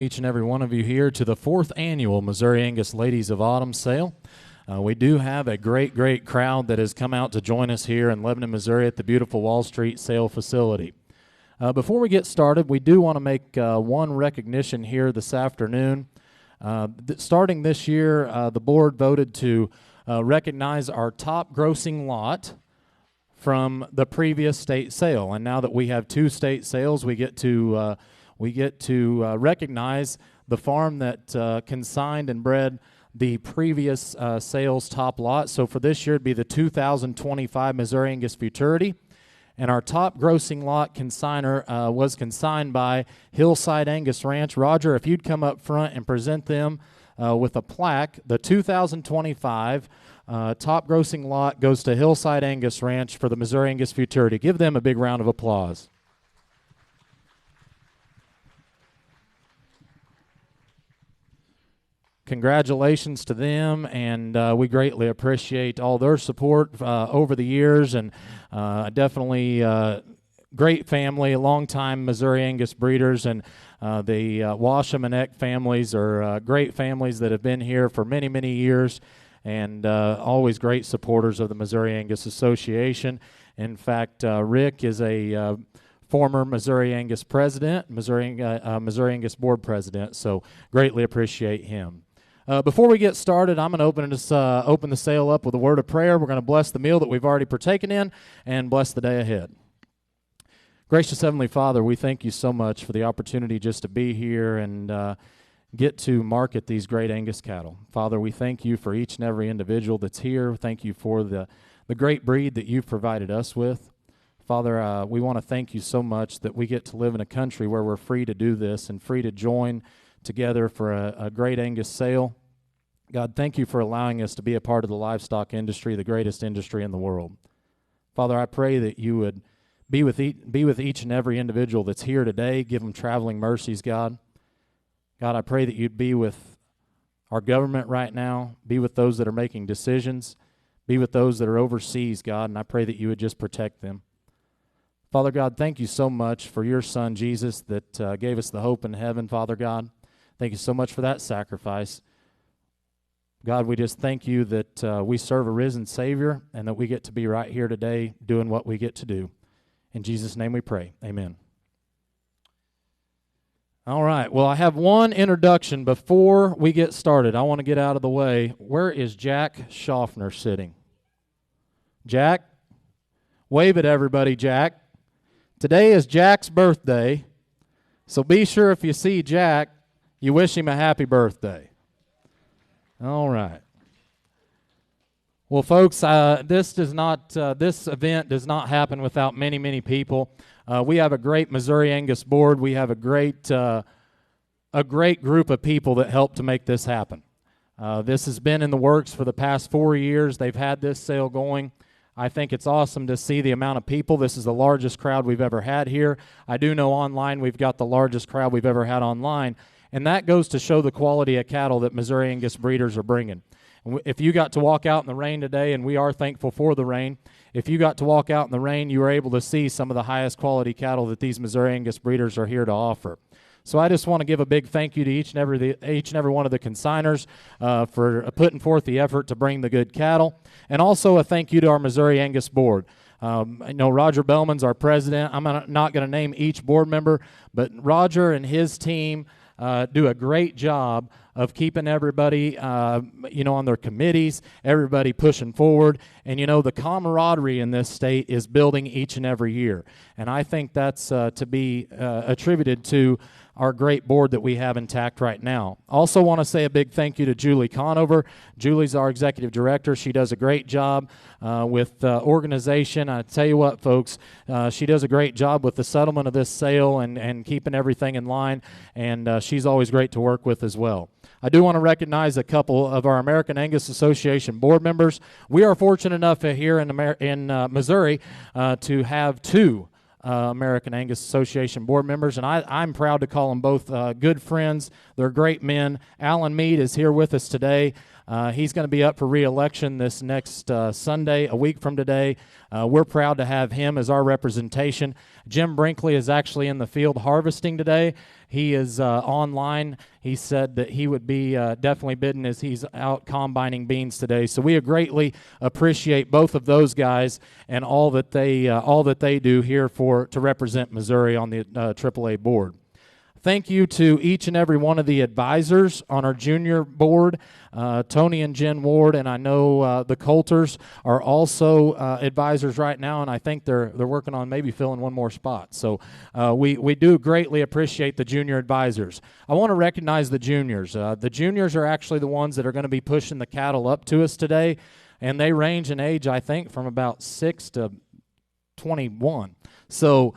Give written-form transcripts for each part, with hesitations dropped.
Each and every one of you here to the 4th annual Missouri Angus Ladies of Autumn sale. We do have a great crowd that has come out to join us here in Lebanon, Missouri at the beautiful Wall Street sale facility. Before we get started, we do want to make one recognition here this afternoon. Starting this year, the board voted to recognize our top grossing lot from the previous state sale. And now that we have 2 state sales, we get to recognize the farm that consigned and bred the previous sales top lot. So for this year, it'd be the 2025 Missouri Angus Futurity. And our top grossing lot consigner was consigned by Hillside Angus Ranch. Roger, if you'd come up front and present them with a plaque, the 2025 top grossing lot goes to Hillside Angus Ranch for the Missouri Angus Futurity. Give them a big round of applause. Congratulations to them, and we greatly appreciate all their support over the years, and definitely great family, longtime Missouri Angus breeders, and the Washam and Eck families are great families that have been here for many years, and always great supporters of the Missouri Angus Association. In fact, Rick is a former Missouri Angus president, Missouri Angus board president, so greatly appreciate him. Before we get started, I'm going to open the sale up with a word of prayer. We're going to bless the meal that we've already partaken in and bless the day ahead. Gracious Heavenly Father, we thank you so much for the opportunity just to be here and get to market these great Angus cattle. Father, we thank you for each and every individual that's here. Thank you for the great breed that you've provided us with. Father, we want to thank you so much that we get to live in a country where we're free to do this and free to join together for a great Angus sale. God, thank you for allowing us to be a part of the livestock industry, the greatest industry in the world. Father, I pray that you would be with each and every individual that's here today. Give them traveling mercies, God. God, I pray that you'd be with our government right now, be with those that are making decisions, be with those that are overseas, God, and I pray that you would just protect them. Father God, thank you so much for your Son, Jesus, that gave us the hope in heaven, Father God. Thank you so much for that sacrifice. God, we just thank you that we serve a risen Savior and that we get to be right here today doing what we get to do. In Jesus' name we pray. Amen. All right. Well, I have one introduction before we get started. I want to get out of the way. Where is Jack Schaffner sitting? Jack? Wave at everybody, Jack. Today is Jack's birthday, so be sure if you see Jack, you wish him a happy birthday. All right. Well, folks, this event does not happen without many people. We have a great Missouri Angus board. We have a great group of people that help to make this happen. This has been in the works for the past 4 years. They've had this sale going. I think it's awesome to see the amount of people. This is the largest crowd we've ever had here. I do know online we've got the largest crowd we've ever had online. And that goes to show the quality of cattle that Missouri Angus breeders are bringing. If you got to walk out in the rain today, and we are thankful for the rain, if you got to walk out in the rain, you were able to see some of the highest quality cattle that these Missouri Angus breeders are here to offer. So I just want to give a big thank you to each and every one of the consigners for putting forth the effort to bring the good cattle. And also a thank you to our Missouri Angus board. I know Roger Bellman's our president. I'm not going to name each board member, but Roger and his team do a great job of keeping everybody, on their committees, everybody pushing forward. And, the camaraderie in this state is building each and every year. And I think that's to be attributed to our great board that we have intact right now. Also want to say a big thank you to Julie Conover. Julie's our executive director. She does a great job with organization. I tell you what, folks, she does a great job with the settlement of this sale and keeping everything in line, and she's always great to work with as well. I do want to recognize a couple of our American Angus Association board members. We are fortunate enough here in Missouri to have 2 American Angus Association board members, and I'm proud to call them both good friends. They're great men. Alan Mead is here with us today. He's going to be up for re-election this next Sunday, a week from today. We're proud to have him as our representation. Jim Brinkley is actually in the field harvesting today. He is online. He said that he would be definitely bidding as he's out combining beans today. So we greatly appreciate both of those guys and all that they do here to represent Missouri on the AAA board. Thank you to each and every one of the advisors on our junior board, Tony and Jen Ward, and I know the Coulters are also advisors right now, and I think they're working on maybe filling one more spot. So we do greatly appreciate the junior advisors. I want to recognize the juniors. The juniors are actually the ones that are going to be pushing the cattle up to us today, and they range in age, I think, from about 6 to 21. So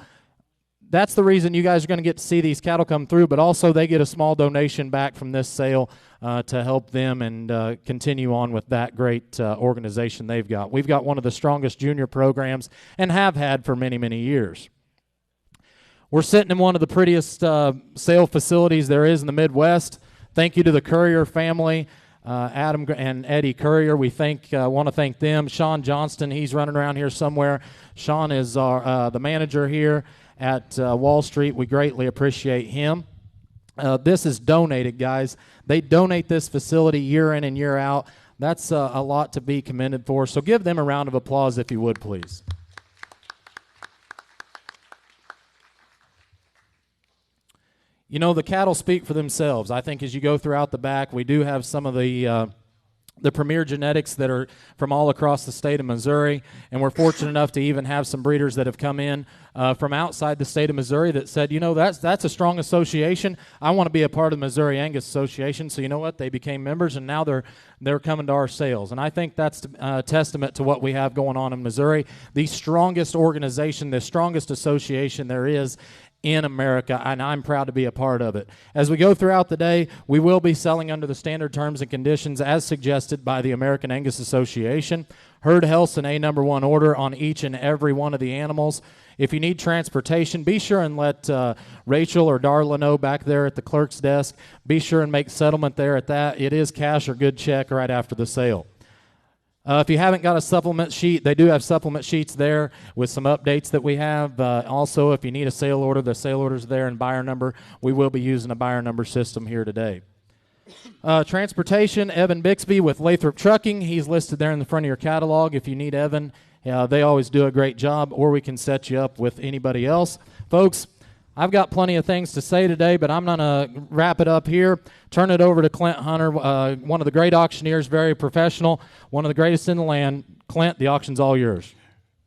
that's the reason you guys are going to get to see these cattle come through, but also they get a small donation back from this sale to help them and continue on with that great organization they've got. We've got one of the strongest junior programs and have had for many, many years. We're sitting in one of the prettiest sale facilities there is in the Midwest. Thank you to the Courier family, Adam and Eddie Courier. We want to thank them. Sean Johnston, he's running around here somewhere. Sean is the manager here at Wall Street. We greatly appreciate him. This is donated, guys. They donate this facility year in and year out. That's a lot to be commended for. So give them a round of applause if you would, please. You know, the cattle speak for themselves. I think as you go throughout the back, we do have some of the premier genetics that are from all across the state of Missouri, and we're fortunate enough to even have some breeders that have come in from outside the state of Missouri that said, you know, that's a strong association. I want to be a part of the Missouri Angus Association. So you know what? They became members, and now they're coming to our sales. And I think that's a testament to what we have going on in Missouri. The strongest organization, the strongest association there is in America, and I'm proud to be a part of it. As we go throughout the day, we will be selling under the standard terms and conditions as suggested by the American Angus Association. Herd health's an A1 order on each and every one of the animals. If you need transportation, be sure and let Rachel or Darla know back there at the clerk's desk. Be sure and make settlement there at that. It is cash or good check right after the sale. If you haven't got a supplement sheet, they do have supplement sheets there with some updates that we have. Also, if you need a sale order, the sale order's there and buyer number. We will be using a buyer number system here today. Transportation, Evan Bixby with Lathrop Trucking. He's listed there in the front of your catalog. If you need Evan, they always do a great job, or we can set you up with anybody else. Folks, I've got plenty of things to say today, but I'm going to wrap it up here. Turn it over to Clint Hunter, one of the great auctioneers, very professional, one of the greatest in the land. Clint, the auction's all yours.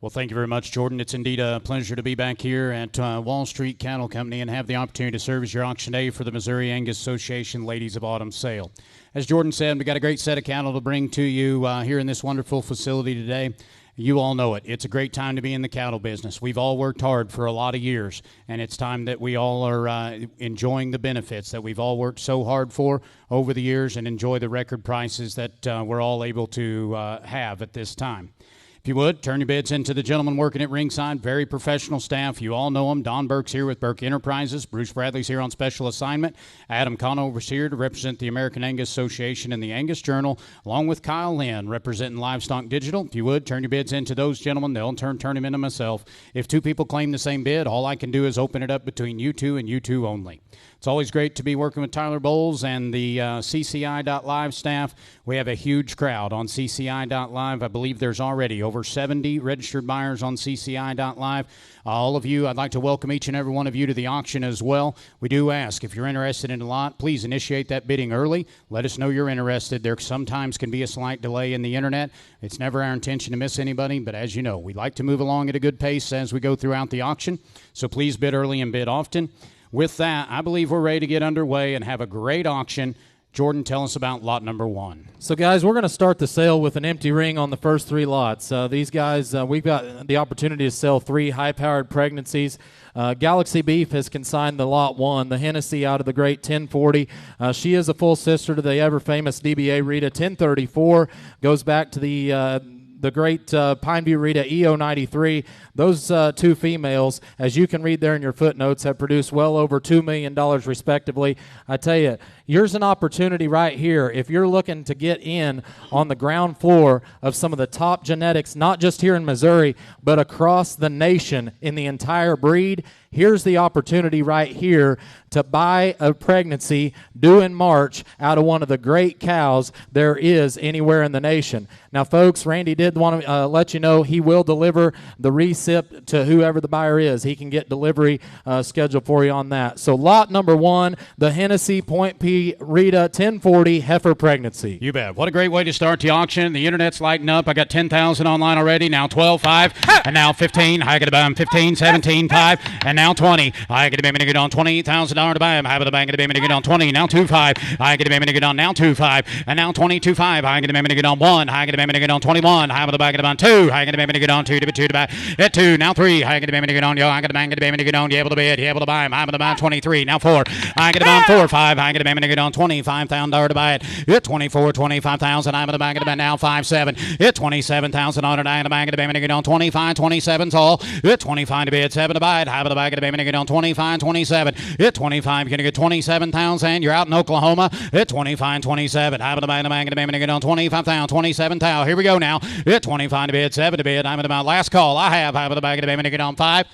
Well, thank you very much, Jordan. It's indeed a pleasure to be back here at Wall Street Cattle Company and have the opportunity to serve as your auction day for the Missouri Angus Association Ladies of Autumn Sale. As Jordan said, we got a great set of cattle to bring to you here in this wonderful facility today. You all know it. It's a great time to be in the cattle business. We've all worked hard for a lot of years, and it's time that we all are enjoying the benefits that we've all worked so hard for over the years and enjoy the record prices that we're all able to have at this time. If you would, turn your bids into the gentleman working at ringside. Very professional staff. You all know them. Don Burke's here with Burke Enterprises. Bruce Bradley's here on special assignment. Adam Conover's here to represent the American Angus Association and the Angus Journal, along with Kyle Lynn representing Livestock Digital. If you would, turn your bids into those gentlemen. They'll in turn turn them into myself. If two people claim the same bid, all I can do is open it up between you two and you two only. It's always great to be working with Tyler Bowles and the CCI.live staff. We have a huge crowd on CCI.live. I believe there's already over 70 registered buyers on CCI.live. All of you, I'd like to welcome each and every one of you to the auction as well. We do ask, if you're interested in a lot, please initiate that bidding early. Let us know you're interested. There sometimes can be a slight delay in the internet. It's never our intention to miss anybody, but as you know, we like to move along at a good pace as we go throughout the auction. So please bid early and bid often. With that, I believe we're ready to get underway and have a great auction. Jordan, tell us about lot number one. So, guys, we're going to start the sale with an empty ring on the first three lots. These guys, we've got the opportunity to sell 3 high-powered pregnancies. Galaxy Beef has consigned the lot 1, the Hennessy out of the great 1040. She is a full sister to the ever-famous DBA Rita 1034. Goes back to the the great Pineview Rita EO93. Those two females, as you can read there in your footnotes, have produced well over $2 million respectively. I tell you, here's an opportunity right here. If you're looking to get in on the ground floor of some of the top genetics, not just here in Missouri, but across the nation in the entire breed, here's the opportunity right here to buy a pregnancy due in March out of one of the great cows there is anywhere in the nation. Now, folks, Randy did want to let you know he will deliver the recip to whoever the buyer is. He can get delivery scheduled for you on that. So lot number 1, the Hennessy Point P Rita 1040 heifer pregnancy. You bet. What a great way to start the auction. The internet's lighting up. I got 10,000 online already. Now 12.5, and now 15. I got about 15, 17.5, and now 20. I get a baby to get on $28,000 to buy him. Have the bank of the baby to get on 20. Now 2.5. I get a baby to get on now 2.5, and now 22.5. I get a baby to get on 1. I get a baby to get on 21. Have the bank of the on 2. I get a baby to get on 2 to buy at 2. Now 3. I get a baby to get on. Yo, I get a bank of the baby to get on. You able to bid? You able to buy him? I'm able to buy 23. Now 4. I get a on 4. 5. I get a baby to get on $25,000 to buy it. At 24. 25,000. I'm in the bank of the now 5. 7. At 27,000 on it. I in the bank of the baby to get on 25. 27's all. At 25 to bid. 7 to buy it. Have the bank of the baby to get on 25. 27. At 25, you're going to get 27,000. You're out in Oklahoma. At 25, 27. Have the bank of the baby to get on 25,000. 27,000. Here we go now. At 25 to bid. 7 to bid. I'm in the last call. I have the bank of the baby to get on 5,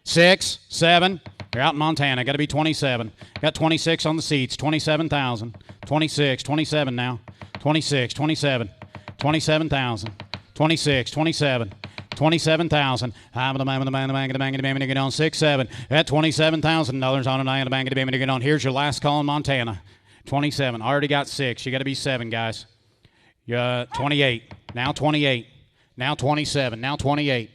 6, 7. You're out in Montana. Got to be 27. Got 26 on the seats. 27,000. 26, 27 now. 26, 27. 27,000. 26, 27. 27,000. I'm the bank to get on 6, 7. At $27,000 on an the bank to get on. Here's your last call in Montana. 27. Already got 6. You got to be 7, guys. 28. Now 28. Now 27. Now 28.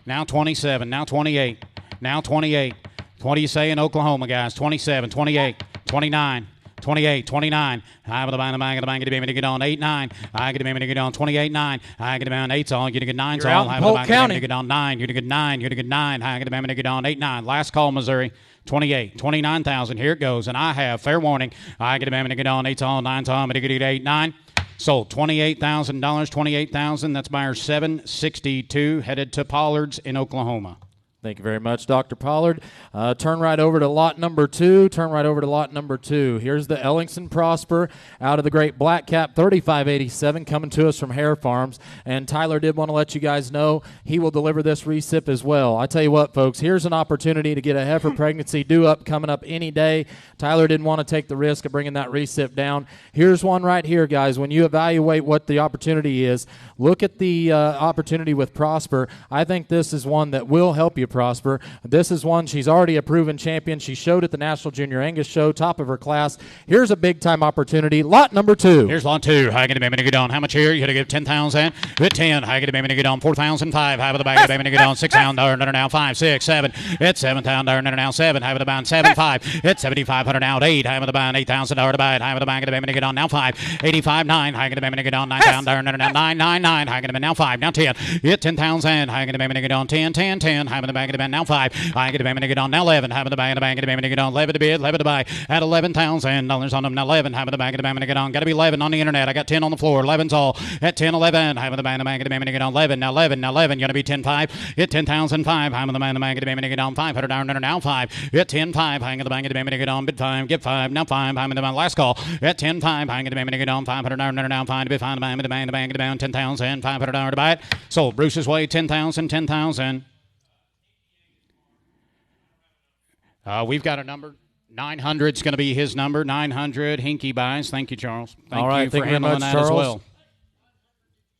Now 27. Now 28. Now 28. What do you say in Oklahoma, guys? 27, 28, 29. 28, 29. I have the bank to get on 8, 9. I get to get on 28, 9. I get to get on 8's all. You get 9's all. I have the bank to get on 9. You get 9. You get 9. I get to get on 8, 9. Last call, Missouri. 28, 29,000. Here it goes. And I have fair warning. I get to get on 8's all, 9's all. I'm going to get 8, 9. Sold $28,000. 28,000. That's buyer 762 headed to Pollard's in Oklahoma. Thank you very much, Dr. Pollard. Turn right over to lot number 2. Turn right over to lot number 2. Here's the Ellingson Prosper out of the great Black Cap 3587 coming to us from Hare Farms. And Tyler did want to let you guys know he will deliver this recip as well. I tell you what, folks, here's an opportunity to get a heifer pregnancy due up coming up any day. Tyler didn't want to take the risk of bringing that recip down. Here's one right here, guys. When you evaluate what the opportunity is, look at the opportunity with Prosper. I think this is one that will help you prosper. This is one, she's already a proven champion. She showed at the National Junior Angus Show, top of her class. Here's a big-time opportunity. Lot number 2. Here's lot 2. I get a baby to get on. How much here? You got to give 10,000. Good 10. I get a baby to get on 4,005. Have the bag of the baby to get on $6,000 now 5, 6, 7. It's $7,000 now 7. Have the bound 7, 5. It's $7,500 now 8. Have the bound $8,000 to buy it. Have the bag of the baby to get on now 5. 85, 9. I get a baby to get on $9,000 now 9, 9, 9. I get a now 5. Now 10. It's 10,000. I get a baby to get on 10, 10, 10. Have the bag of the band now 5. I get a baby to get on now 11. Have the bag of the bank of the baby to get on 11 to bid, 11 to buy at $11,000 on them now 11. Have the bag of the baby to get on. Got to be 11 on the internet. I got 10 on the floor. 11's all at 10, 11. Have the bag of the baby to get on 11. Now 11. Now 11. You're going to be 10, 5. At 10,005. Have the bag of the baby to get on $500 now 5. At 10, 5. Hang the bag of the baby to get on bid 5. Get 5. Now 5. I'm in the last call at 10, 5. Hang the baby to get on $500 now 5 to bid 5. The bag of the bound $10,500 to buy it. Sold Bruce's way 10,000, 10,000. We've got a number. 900 is going to be his number. 900. Hinky buys. Thank you, Charles. Thank you for handling that as well.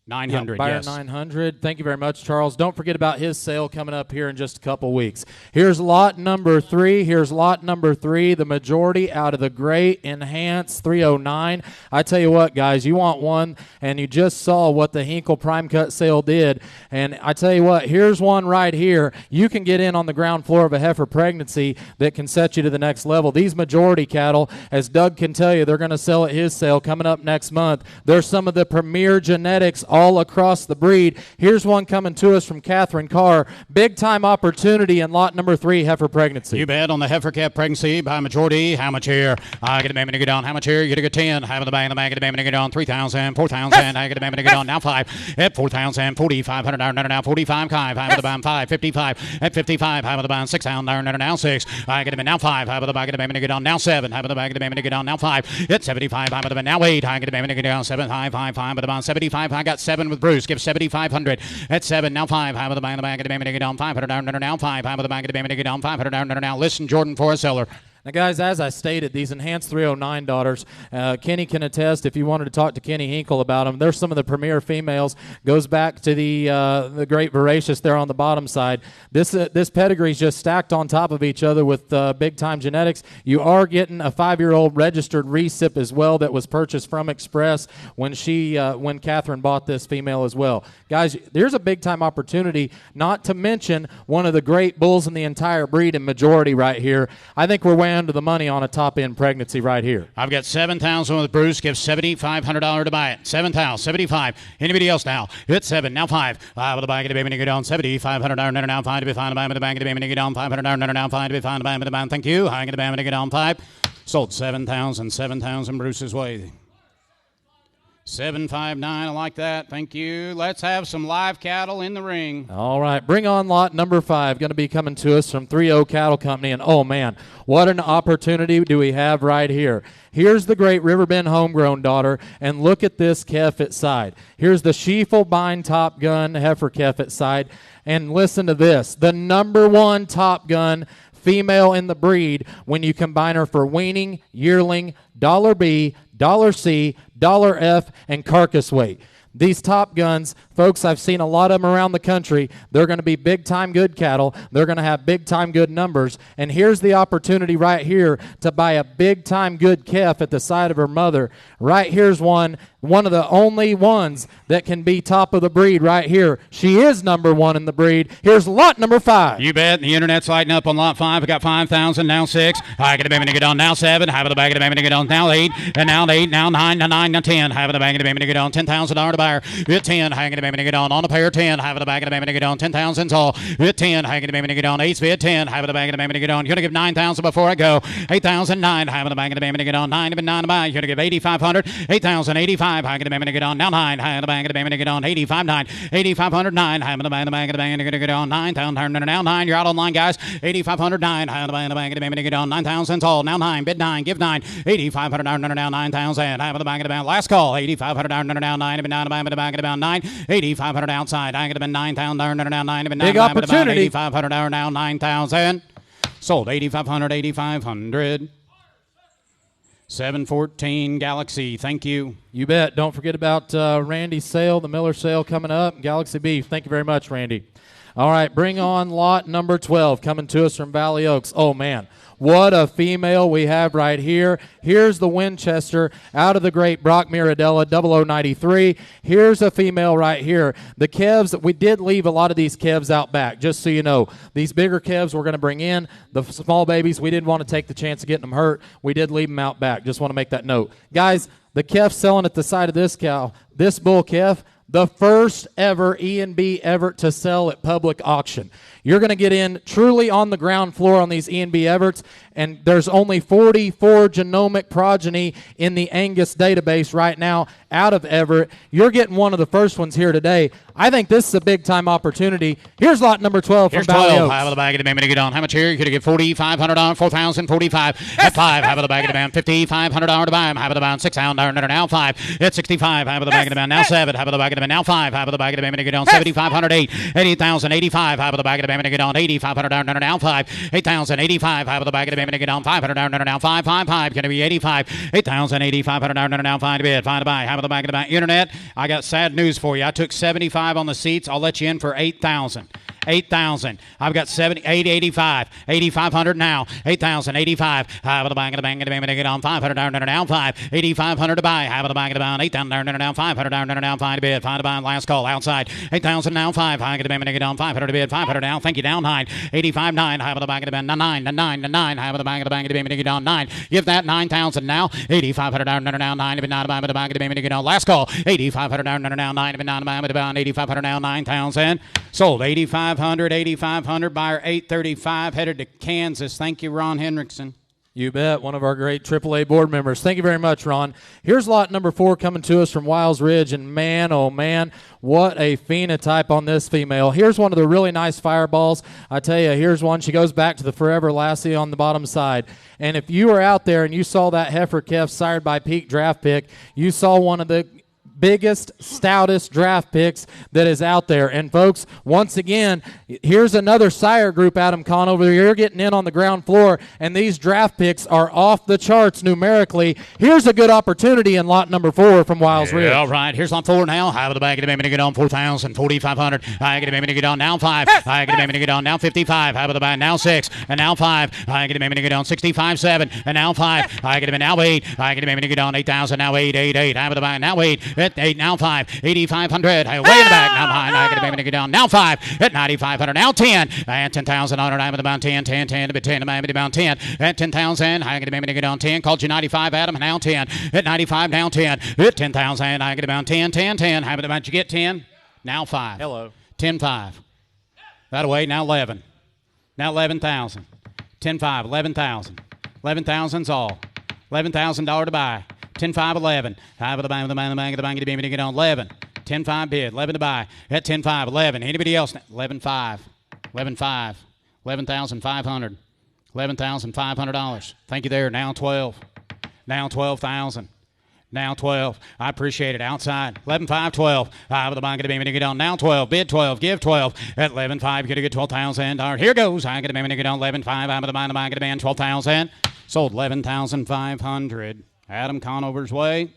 900, buyer yes. 900. Thank you very much, Charles. Don't forget about his sale coming up here in just a couple weeks. Here's lot number 3. Here's lot number 3, the majority out of the great Enhance 309. I tell you what, guys, you want one, and you just saw what the Hinkle Prime Cut sale did. And I tell you what, here's one right here. You can get in on the ground floor of a heifer pregnancy that can set you to the next level. These majority cattle, as Doug can tell you, they're going to sell at his sale coming up next month. They're some of the premier genetics all across the breed. Here's one coming to us from Catherine Carr. Big time opportunity in lot number 3, heifer pregnancy. You bet on the heifer calf pregnancy by majority. How much here? I get a baby to get on. How much here? You get a 10. Have the bag, get a baby to get on. 3,000, 4,000. I get a baby to get on. Now 5 at 4,000, 4,500 now 45. Have the bag 5, 55 at 55. Have the bag 6,000 now 6. I get a now 5. Have the bag, get a baby to get on. Now 7. Have the bag, get a baby to get on. Now 5 at 75. Have the bag now 8. I get a baby to get on. 7, 5, 5, 5. But about 75. I got 7 with Bruce. Give 7,500 at 7. Now 5. Have the bag, get a baby to get on. 500 now 5. Have the bag, get a baby to get on. 500 now. Listen, Jordan, for a seller. Now, guys, as I stated, these enhanced 309 daughters, Kenny can attest. If you wanted to talk to Kenny Hinkle about them, they're some of the premier females. Goes back to the great Voracious there on the bottom side. This pedigree is just stacked on top of each other with big-time genetics. You are getting a 5-year-old registered recip as well that was purchased from Express when Catherine bought this female as well. Guys, there's a big-time opportunity, not to mention one of the great bulls in the entire breed and majority right here. I think we're way under the money on a top-end pregnancy right here. I've got 7,000 with Bruce. Give $7,500 to buy it. 7,000, 75. Anybody else now? It's 7. Now 5. With the bag of the baby to get on. $7,500 now 5 to be found by the bag of the baby to get on. $500 now 5 to be found by the band. Thank you. I get the baby to get on 5. Sold 7,000 Bruce's way. 759, I like that. Thank you. Let's have some live cattle in the ring. All right, bring on lot number 5. Going to be coming to us from 3-0 Cattle Company. And, oh, man, what an opportunity do we have right here. Here's the great Riverbend homegrown daughter, and look at this calf at side. Here's the Schiefelbein Top Gun heifer calf at side. And listen to this, the number 1 Top Gun female in the breed when you combine her for weaning, yearling, $B, $C, $F, and carcass weight. These Top Guns, folks, I've seen a lot of them around the country. They're going to be big-time good cattle. They're going to have big-time good numbers. And here's the opportunity right here to buy a big-time good calf at the side of her mother. Right here's one of the only ones that can be top of the breed right here. She is number 1 in the breed. Here's lot number 5. You bet. The internet's lighting up on lot 5. I got 5,000, now 6. I get a baby to get on, now 7. Have the bag of the baby to get on, now 8. And now 8, now 9, now 9, now 10. Have the bag of the baby to get on, $10,000 to buyer. At 10, I get a baby to get on a pair, 10. Have the bag of the baby to get on, 10,000 all. At 10, I get a baby to get on, 8 bid, 10. Have the bag of the baby to get on. You're going to give 9,000 before I go. 8,009. Have the bag of the baby to get on, 9 to 9 to buy. You're going to give 8,500. 8,085. I get a baby to get on. Now 9, high on the bag of the baby to get on, 85.9, 8,509, high on the bag of the baby to get on, 9,000, now 9, you're out online, guys, 8,509, high on the bag of the baby to get on, 9,000 all, now 9, bid 9, give 9, 8,500 now 9,000, high on the bag of the band, last call, 8,500 now 9, bid 9, the bag of the band, 9, 8,500 outside, I get a 9,000 now 9, bid 9, big opportunity, 8,500 now 9,000, sold 8,500, 8,500. 714 Galaxy, thank you. You bet. Don't forget about Randy's sale, the Miller sale coming up, Galaxy Beef. Thank you very much, Randy. All right, bring on lot number 12 coming to us from Valley Oaks. Oh, man. What a female we have right here. Here's the Winchester out of the great Brock Miradella 0093. Here's a female right here. The calves, we did leave a lot of these calves out back, just so you know. These bigger calves we're going to bring in. The small babies, we didn't want to take the chance of getting them hurt. We did leave them out back. Just want to make that note. Guys, the calf selling at the side of this cow, this bull calf, the first ever E&B Everett to sell at public auction. You're going to get in truly on the ground floor on these E&B Everetts, and there's only 44 genomic progeny in the Angus database right now out of Everett. You're getting one of the first ones here today. I think this is a big-time opportunity. Here's lot number 12 from Valley Oaks. Have of the bag of the band to get on. How much here? You could get $4,500, 4,045. At 5, have of the bag of the band, $5,500 to buy them. Have of the band, $6,000 now 5. At 65, have of the bag of the band, now 7. Have of the bag of the band, now 5. Have of the bag of the band to get on, 7,508. 80,000, 85. Have of the bag of the band to get on, 8,500 now 5. 8,000, 85. Have of the bag of the band to get on, 500 now 5. 5. Going to be 85. 8,000, 8,500 now 5 to bid. 5 to buy. Have of the bag of the band. Internet, I got sad news for you. I took 75 on the seats. I'll let you in for 8,000. 8,000. I've got 885. 8,500 now. 8,000. 85. High with the bang of the bang of the bang of the get on 500 down down 5. 8,500 to buy. High with the bang of the bound 8,000 down 500 down 5 to bid. 5 to buy. Last call outside. 8,000 now 5. High with the bang of the get on 500 to bid. 500 down. Thank you down 9. 85 9. High with the bang of the band 9 9. High with the bang of the bang of the bang of the get on 9. Give that 9,000 now. 8,500 down 9. Even 9 with the bang of the bang of the get on. Last call. 8,500 down 9. Even 9 with the bound 8,500 now 9,000. Sold 8,500. 8,500. Buyer 835. Headed to Kansas. Thank you, Ron Hendrickson. You bet. One of our great AAA board members. Thank you very much, Ron. Here's lot number 4 coming to us from Wiles Ridge, and man, oh man, what a phenotype on this female. Here's one of the really nice fireballs. I tell you, here's one. She goes back to the Forever Lassie on the bottom side. And if you were out there and you saw that heifer calf sired by Peak draft pick, you saw one of the biggest, stoutest draft picks that is out there. And folks, once again, here's another sire group, Adam Kahn, over here getting in on the ground floor, and these draft picks are off the charts numerically. Here's a good opportunity in lot number 4 from Wiles Ridge. All right, here's lot 4 now. High with the bag of the baby to get on 4,000, 4,500. High get the baby to get on now 5. High get the baby to get on now 55. High with the bag now 6, and now 5. High get the baby to get on 65, 7, and now 5. High get the now 8. High get the baby to get on 8,000, now 8, 8, 8. High with the bag now 8. At 8, now 5. 8,500. Way in the back. Now 9. I get a baby to get down. Now 5. At 9,500. Now 10. And 10,000 on it. I'm at about 10, 10, 10. To 10. I'm at about 10. At 10,000. I get a baby to get down 10. Called you 95, Adam. Now 10. At 95. Now 10. At 10,000. I get about 10, 10, 10. How about you get 10? Now 5. Hello. 10, 5. That way. Now 11. Now 11,000. 10, 5. 11,000. 11,000's all. $11,000 to buy. 10, 5, 11. High with the bang of the bang of the bang of the bang of the baby to get on 11. 10, 5 bid. 11 to buy. At 10, 5, 11. Anybody else? 11, 5. 11, 5. 11,500. $11,500. Thank you there. Now 12. Now 12,000. Now 12. I appreciate it. Outside. 11, 5, 12. High with the bang of the baby to get on. Now 12. Bid 12. Give 12. At 11, 5. You're going to get $12,000. Here goes. I get a baby to get on 11, 5. High with the bang of the bang of the bang. 12,000. Sold 11,500. Adam Conover's way.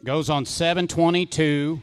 Goes on 722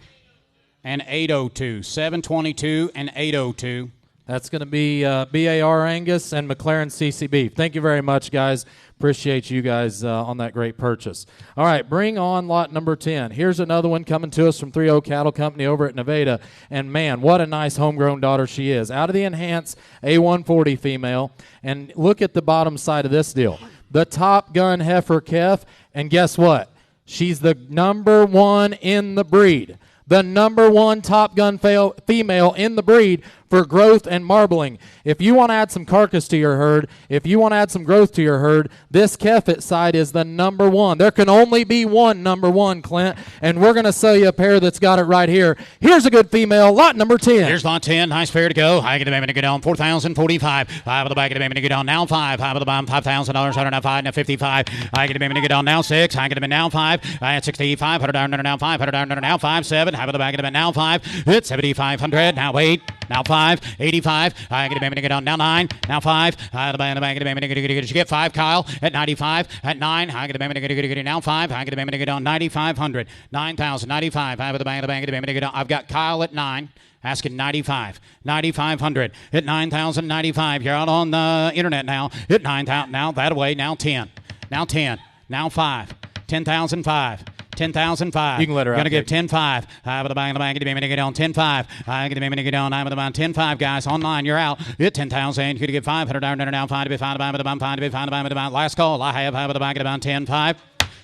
and 802. 722 and 802. That's going to be BAR Angus and McLaren CCB. Thank you very much, guys. Appreciate you guys on that great purchase. All right, bring on lot number 10. Here's another one coming to us from 3-0 Cattle Company over at Nevada. And, man, what a nice homegrown daughter she is. Out of the Enhance A140 female. And look at the bottom side of this deal. The Top Gun heifer calf. And guess what? She's the number 1 in the breed. The number 1 Top Gun female in the breed for growth and marbling. If you want to add some carcass to your herd, if you want to add some growth to your herd, this Kefit side is the number 1. There can only be one number 1, Clint, and we're going to sell you a pair that's got it right here. Here's a good female, lot number 10. Here's lot 10. Nice pair to go. I get a baby to get on 4,045. 5 with the back of the baby to get on now 5. 5 with the bottom $5,000. 105 now 55. I get a baby to get on now 6. I get a now 5. I at 65. 100 down now 5. 100 down now 5. 7. 5 with the back of the now 5. It's 7,500. Now 8. Now 5. 85. I get a baby to get on now 9. Now 5. I get a baby to get. You get 5, Kyle. At 95. At 9. I get a baby to get now 5. I get a baby to get on 9,500. 9,000. 95. I have the bang of the baby to get on. I've got Kyle at 9. Asking 95. 9,500. At 9,095. You're out on the internet now. At 9,000. Now that way. Now 10. Now 10. Now 5. 10,005. 10,005. You can let her out. Going to give 10,5. I with the bang of the bang. Get the baby to get on 10,5. I get the baby to get on. I with the bang 10,5. Guys online. You're out. At 10,000. You could get 500 down 5 to be 5 to buy with the bang 5 to be 5 to buy with the bang. Last call. I have with the bang. Get about 10,5.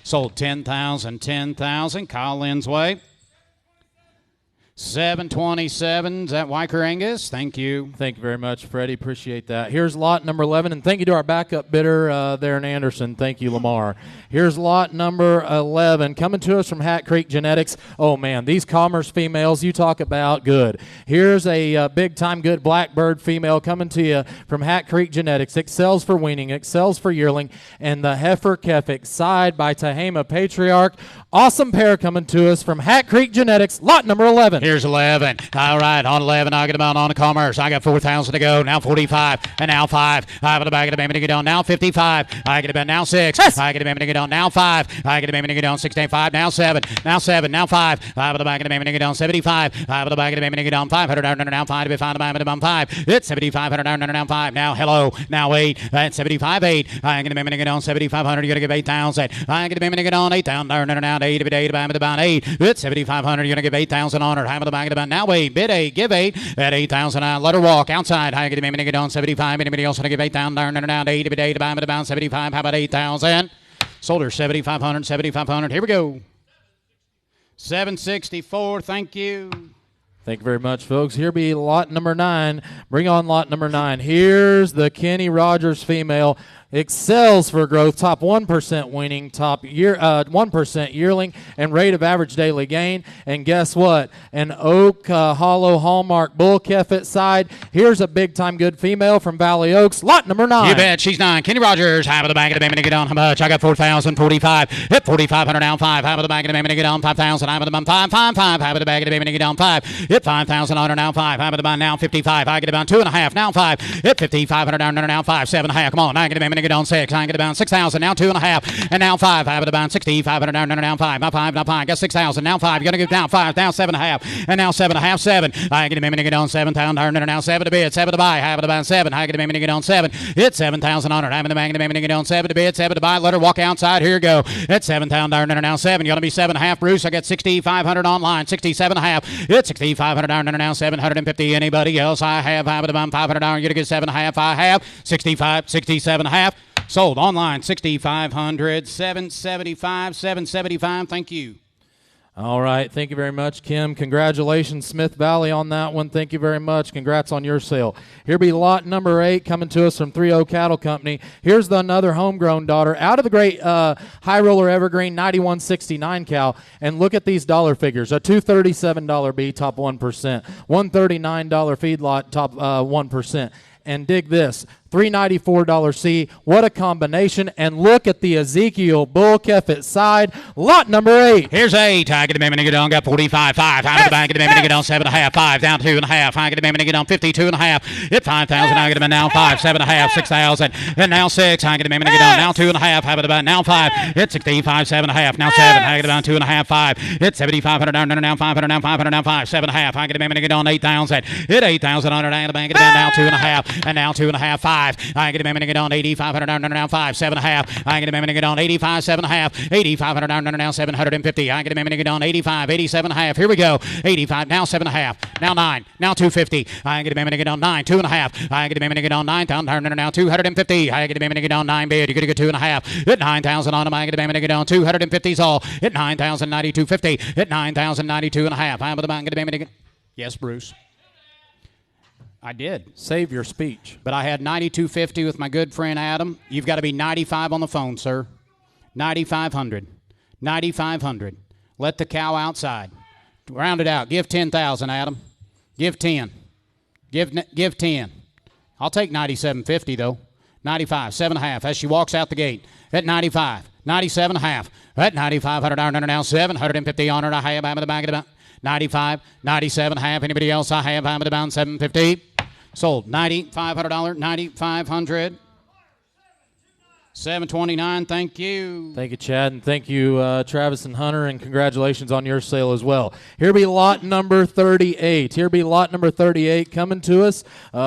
Sold 10,000. 10,000. Kyle Lynn's way. 727. Is that Weicker Angus? Thank you. Thank you very much, Freddie. Appreciate that. Here's lot number 11, and thank you to our backup bidder there in Anderson. Thank you, Lamar. Here's lot number 11, coming to us from Hat Creek Genetics. Oh, man, these Commerce females, you talk about good. Here's a big-time good Blackbird female coming to you from Hat Creek Genetics. Excels for weaning, excels for yearling, and the heifer Kefik side by Tehama Patriarch. Awesome pair coming to us from Hat Creek Genetics, lot number 11. Here's 11. All right, on 11, I get about on the commerce. I got 4,000 to go. Now 45, and now 5. I have the back of the baby to get on. Now 55. I get about now 6. Yes. I get the baby to get on. Now 5. I get the baby to get on. 65. Now 7. Now 7. Now 5. I have the back of the baby to get on. 75. I have the back of the baby to get on. 500 now 5 to be 5 to 5. It's 7,500 now 5. Now hello. Now 8. That's 75. 8. I get the baby to get on. 7,500. You got to give 8,000. I get the baby to get on. 8,000 now 8 to be 8 about 8. It's 7,500. You're going to give 8,000 on her. Have the back of the back. Now 8. Bid 8. Give 8. At 8,000. Let her walk outside. I get the baby to get on. 75. Anybody else want to give 8,000 now 8 to be 8 about 75. How about 8,000? Sold her 7,500. 7,500. Here we go. 764. Thank you. Thank you very much, folks. Here be lot number 9. Bring on lot number 9. Here's the Kenny Rogers female. Excels for growth, top 1% weaning, top 1% yearling, and rate of average daily gain. And guess what? An Oak Hollow Hallmark bull Keffit side. Here's a big-time good female from Valley Oaks, lot number 9. You bet. She's 9. Kenny Rogers, half of the back of the baby to get on. How much? I got 4,045. Hit 4,500 now 5. Half of the back of the baby to get on. 5,000. Half of the bum 5. 5. Half of the back of the baby to get on. 5. Hit 5,000 on her now 5. Half of the bum now 55. I get about 2.5 now 5. Hit 5,500 down now 5. 7.5. Come on. I get the baby to get on 6. I get about 6,000 now 2.5. And now 5. Half of the bum 6,500 down now 5. Now 5. Now 5. Got 6,000 now 5. You're gonna get down 5. Now 7.5. And now 7.5. 7. I get the baby to get on 7,000 now 7 to bid. 7 to buy. Half of the bum 7. I get the baby to get on 7. Hit 7,000 on her. Having the baby to get on 7 to bid. 7 to buy. Let her walk outside. Here you go. At 7,000 now 7. You're gonna be 7.5. Bruce, I got 6,500 online. 67.5. It's 6,500 now 750. Anybody else? I have half of the bum 500. You're gonna get 7.5. I have 65. 67.5. Sold online 6,500. 775. 775. Thank you. All right. Thank you very much, Kim. Congratulations, Smith Valley, on that one. Thank you very much. Congrats on your sale. Here be lot number 8 coming to us from 3-0 Cattle Company. Here's another homegrown daughter out of the great High Roller Evergreen 9169 cow. And look at these dollar figures. A $237 B, top 1%. $139 feedlot, top 1%. And dig this, $394 C. What a combination. And look at the Ezekiel Bull Keffit side. Lot number 8. Here's 8. I get the baby to get on. Got 45. 5. Out of the bank. Get the baby to get on. 7.5. 5. Down 2.5. I get the baby to get on. 52.5. Hit 5,000. I get him now 5. 7.5. 6,000. And now 6. I get the baby to get on. Now 2.5. Have it about now 5. Hit 65. 7.5. Now 7. I get about 2.5. 5. Hit 7,500. Now 500. Now 500. Now 5. 7.5. I get the baby to get on. 8,000. Hit 8,000 on her. I get the bank. Get now 2.5. And now 2.5. 5. I get the baby to get on. 8,500 now 5. 7.5. I get the baby to get on. 85. 7.5. 8,500 now 750. I get the baby to get on. 85. 87.5. Here we go. 85. Now 7.5. Now 9. Now 250. I get the baby to get on. 9. 2.5. I get the baby to get on. 9,000 now 250. I get the baby to get on. 9 bid. You're gonna get 2.5. Hit 9,000 on them. I get the baby to get on. 250's all. Hit 9,000. 92.50. Hit 9,000. 92.5. I'm the bank. Get the baby to get. Yes, Bruce. I did. Save your speech. But I had 92.50 with my good friend Adam. You've got to be 95 on the phone, sir. 9,500. 9,500. Let the cow outside. Round it out. Give 10,000, Adam. Give 10. Give 10. I'll take 97.50 though. 95. 7.5 as she walks out the gate. At 95. 97.5. At 9,500 now 750 on her. I have the back of the 95. 97.5. Anybody else? I have the bound 750. Sold $9,500, 9,500, 729. Thank you. Thank you, Chad, and thank you, Travis and Hunter, and congratulations on your sale as well. Here be lot number 38. Here be lot number 38 coming to us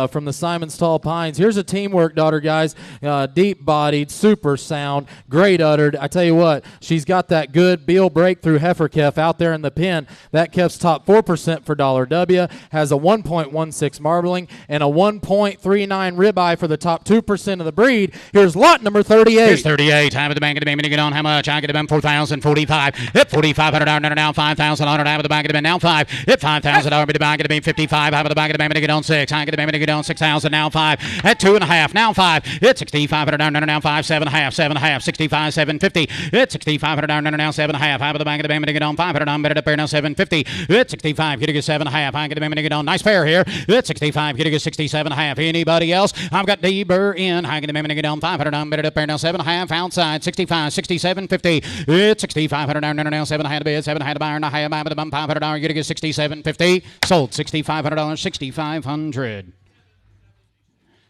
from the Simon's Tall Pines. Here's a teamwork daughter, guys. Deep-bodied, super sound, great uddered. I tell you what, she's got that good Beal breakthrough heifer calf out there in the pen. That calf's top 4% for $W, has a 1.16 marbling and a 1.39 ribeye for the top 2% of the breed. Here's lot number 38. Here's 38. Time of the bank of the baby to get on. How much? I get them 4,045. Hit 4,500 now 5,000 on it. Out of the bank of the now 5. Hit 5,000 over the bank of the 55. Out of the bank of the baby to get on 6. I get the baby to get on 6,000 now 5. At 2.5 now 5. Hit 6,500 now 5. 7.5. 7.5. 65. 750. Hit 6,500 now 7.5. Out of the bank of the baby to get on 500. I'm better up there now 750. Hit 65. Get a good 7.5. I get the baby to get on. Nice pair here. Hit 65. Get a good 67.5. Anybody else? I've got D-Burr in. I get the baby to get on 500. I'm better up there now 7.5 outside. 65, 67, 50. It's 6,500 now 7 bid, 7 buyer, now high buy with a bump $500. You're gonna get 67.50. Sold $6,500, 6,500.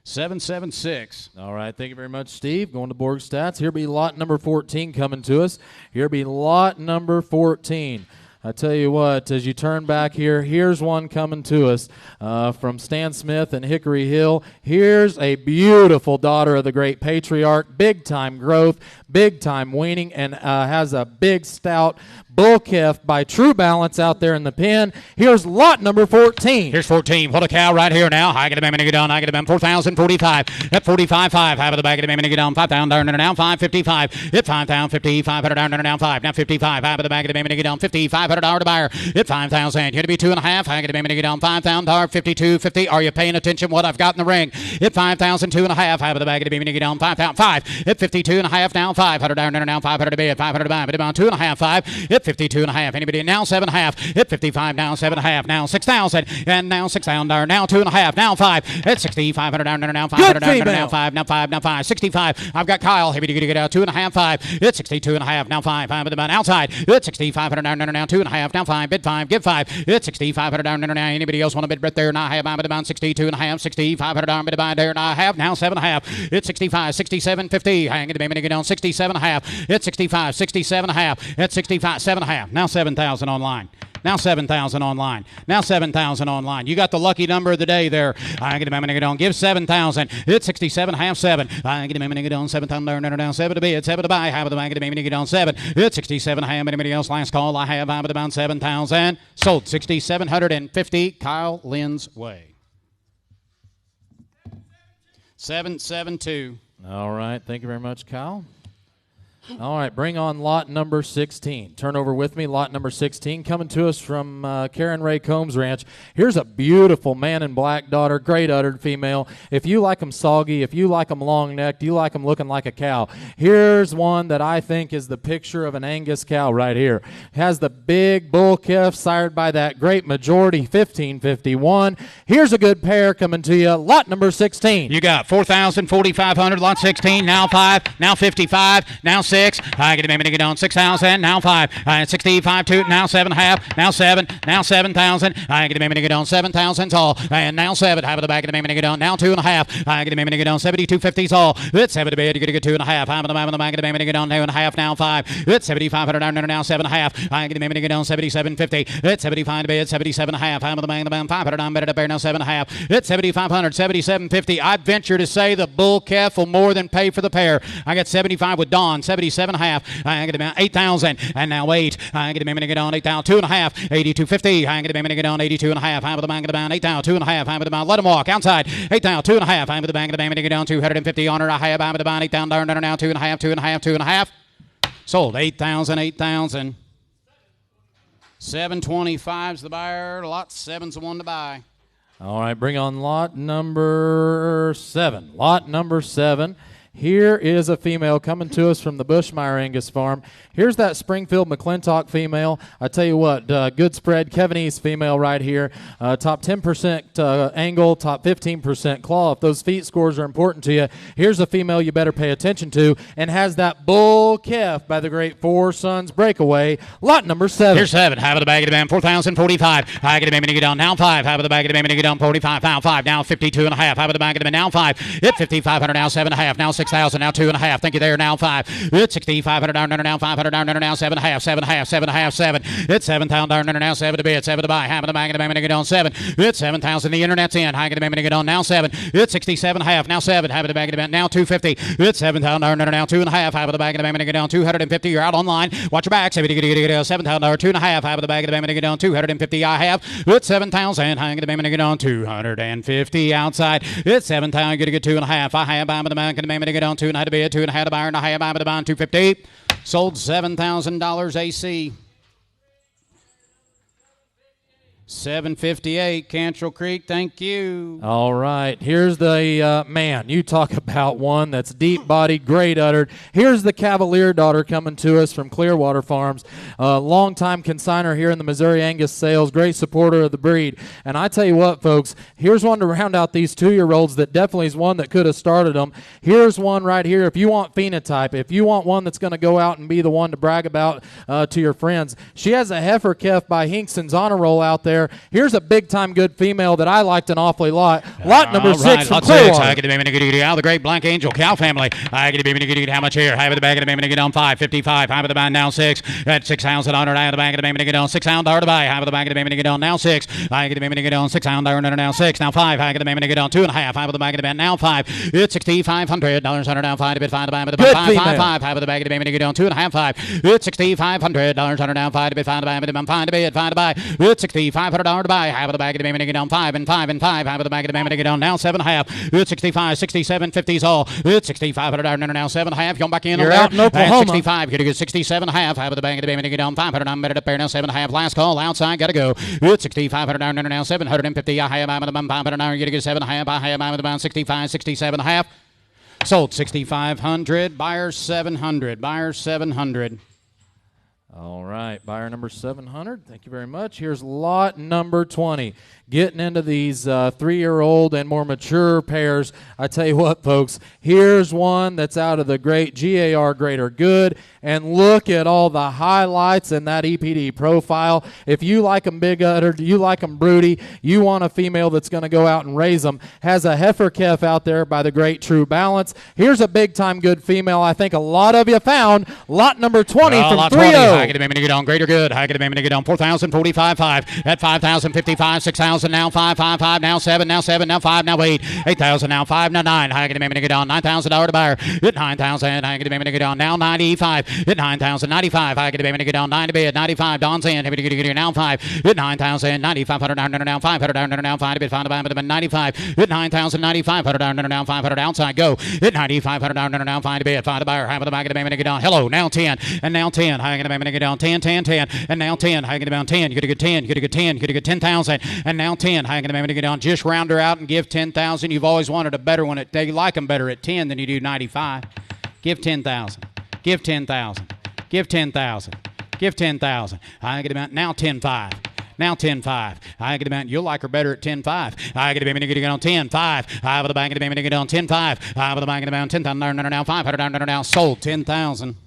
776. All right, thank you very much, Steve. Going to Borg Stats. Here be lot number 14 coming to us. Here be lot number 14. I tell you what, as you turn back here, here's one coming to us from Stan Smith and Hickory Hill. Here's a beautiful daughter of the great patriarch, big-time growth, big-time weaning, and has a big, stout bull calf by True Balance out there in the pen. Here's lot number 14. Here's 14. What a cow right here now. I get a mammy down. I get a mammy 4,045. At 45.5. Have of the back of the mammy down. 5,000 down now 555. Hit 5,000 50. 500 down now 5. Now 55. Have of the back of the mammy down. 50. $500 to buyer. Hit 5,000. You're to be 2.5. I get a mammy down. 5,000. 52.50. Are you paying attention? What I've got in the ring? Hit 5,000. 2.5. Have of the back of the mammy down. 5,000. 5. Hit 52.5 now. 500 down now 500 to bid. 500 to buy. But about 2.5. 5. Hit 52.5. Anybody now 7.5. Hit 55 now 7.5. Now 6,000 and now 6,000 now 2.5 now 5. Hit 6,500 down now 500 down now 5 now 5 now 5 65. I've got Kyle. Heavy to get out 2.5 5. Hit 62.5 now 5 5 about outside. Hit 6,500 down now 2.5 now 5 bid 5 give 5. Hit 6,500 down now. Anybody else want to bid right there? Now I have about 62.5 6,500 down bid by there. Now I have now 7.5. Hit 65 67 50. Hang it to get on 67.5. Hit 65 67.5. Hit 65 7.5. Now 7,000 online. Now 7,000 online. Now 7,000 online. You got the lucky number of the day there. I get a minute on. Give 7,000. It's 67 half 7. I get a minute on 7,000 down 7 to bid 7 to buy. Half of the bank get a minute on 7. It's 67 half. Anybody else last call? I have about 7,000. Sold 6,750. Kyle Lynn's way. 772. All right. Thank you very much, Kyle. All right, bring on lot number 16. Turn over with me, lot number 16, coming to us from Karen Ray Combs Ranch. Here's a beautiful man in black daughter, great uddered female. If you like them soggy, if you like them long-necked, you like them looking like a cow, here's one that I think is the picture of an Angus cow right here. Has the big bull calf sired by that great majority 1551. Here's a good pair coming to you, lot number 16. You got 4,000, 4,500, lot 16, now 5, now 55, now 6. I get a minute to get on 6,000, now 5, 65, 2, now 7.5, now 7, now 7,000. I get a minute to get on 7,000's all, and now 7. Have the back of the minute to get on, now 2.5. I get a minute to get on 72.50's all. It's 7 to bed, you get 2.5. Have the back of the minute to get on 2.5, now 5. It's 7,500 down now 7.5. I get a minute to get on 77.50. It's 75 to bed, 77.5. Have the back of the 500 down better to bear now 7.5. It's 7,500, 77.50. I'd venture to say the bull calf will more than pay for the pair. I got 75 with Dawn, 77.5. I get about 8,000 and now 8. I get a minute to get on 8,000, 2.5, 82.50. I get a minute to get on 82.5. I'm with the bank of the band 8,000, 2.5. I'm with the band. Let him walk outside 8,000, 2.5. I'm with the bank of the band to get on 250 on her. I have I'm with the band 8,000 down now 2.5, 2.5, 2.5. Sold 8,000, 8,000. 725's the buyer. Lot 7's the one to buy. All right, bring on lot number 7. Lot number 7. Here is a female coming to us from the Bushmeyer Angus farm. Here's that Springfield McClintock female. I tell you what, good spread, Kevin East female right here. Top 10% angle, top 15% claw. If those feet scores are important to you, here's a female you better pay attention to, and has that bull calf by the great Four Sons Breakaway. Lot number 7. Here's 7. Have of the bag of the band, 4,045. I get a minute to get on now 5. Have of the bag of the band to get on 45. Now 5. Now 52.5. Have of the bag of the band now 5. Hit 5,500 now 7.5. Now 6,000 now 2.5. Thank you there now 5. It's 6,500 down now 500 down now 7.5. 7.5. 7.5. 7. It's 7,000 down now 7 to bid 7 to buy. Have of the bag of the band to get on 7. It's 7,000. The internet's in. I get a minute to get on now 7. It's 67.5 now 7. Have of the bag of the band now 250. It's 7,000 down now 2.5. Have of the bag of the band to get on 250. You're out online. Watch your back. 7,000 2.5. Have of the bag of the band to get on 250. I have. It's 7,000. I get the band to get on 250 outside. It's 7,000. Get 2.5. I have of the bag of the band to get on 2.5 to bid 2.5 to buyer. And I have of the bond 250. Sold $7,000 AC. $7.58, Cantrell Creek, thank you. All right, here's the, man, you talk about one that's deep-bodied, great uddered. Here's the Cavalier daughter coming to us from Clearwater Farms, longtime consigner here in the Missouri Angus sales, great supporter of the breed. And I tell you what, folks, here's one to round out these 2-year-olds that definitely is one that could have started them. Here's one right here. If you want phenotype, if you want one that's going to go out and be the one to brag about to your friends, she has a heifer calf by Hinkson's Honor Roll out there. Here's a big-time good female that I liked an awfully lot. Lot number 6 from Clearwater. Out of the great Black Angel cow family. How much here? High with the back of the baby on 555. High with the bind now 6. At 6,000 on the back of the baby on 6 pound to buy. High with the back of the baby on now 6. High with the baby on 6 pound now 6. Now 5. High with the baby on 2.5. High with the back of the band now 5. It's $6,500 on now 5 to bid 5 to buy with the 5. High with the back of the baby on 2.5 5. It's $6,500 on now 5 to bid 5 to buy with the 5 to bid 5 to buy. It's $6,500 to buy. High with the back of the baby on 5 and 5 and 5. High with the back of the baby on now 7.5. It's 65, 67, 50s all. It's $6,500 now 7.5. Come back in. You're out in Oklahoma. 65. You're going to get 67.5. High with the back of the baby on 500. I'm better up there now 7.5. Last call outside. Got to go. It's $6,500 now 750. I have with the 500. Now you're going to get 7.5. I have with the 65, 67.5. Sold 6,500. Buyer 700. Buyer 700. All right, buyer number 700. Thank you very much. Here's lot number 20. Getting into these 3-year-old and more mature pairs. I tell you what, folks, here's one that's out of the great GAR Greater Good. And look at all the highlights in that EPD profile. If you like them big uddered, you like them broody, you want a female that's going to go out and raise them, has a heifer calf out there by the great True Balance. Here's a big-time good female I think a lot of you found. Lot number 20 from 3-0. I get a get on Greater Good. I get a get on 4,045 5 at 5,055 6,000 now 555 now 7 now 7 now 5 now 8 8,000 now 5 now 9. I get a get on $9,000 to buyer at 9,000. I get a get on now 95 at 9,095. I get a get on 9 to bid 95. Don's in. I get now 5 at 9,000 9,500 now 500 now 5 to bid 5 to buy 95 at 9,095 now 500 outside go at 9,500 now 5 to bid 5 to buyer. Have the back of the get on. Hello now 10 and now 10. I get on 10 10 10 and now 10. I get about 10. You get a good 10. You get a good 10. You get a good 10,000 and now 10. I get on. Just round her out and give 10,000. You've always wanted a better one. They like them better at 10 than you do 95. Give 10,000. Give 10,000. Give 10,000. Give 10,000. I get about now 10.5. Now 10.5. I get about you'll like her better at 10.5. I get a get on 10.5. I with the bank of the get on 10.5. I with the bank of the about 10,000 now 500 now sold 10,000.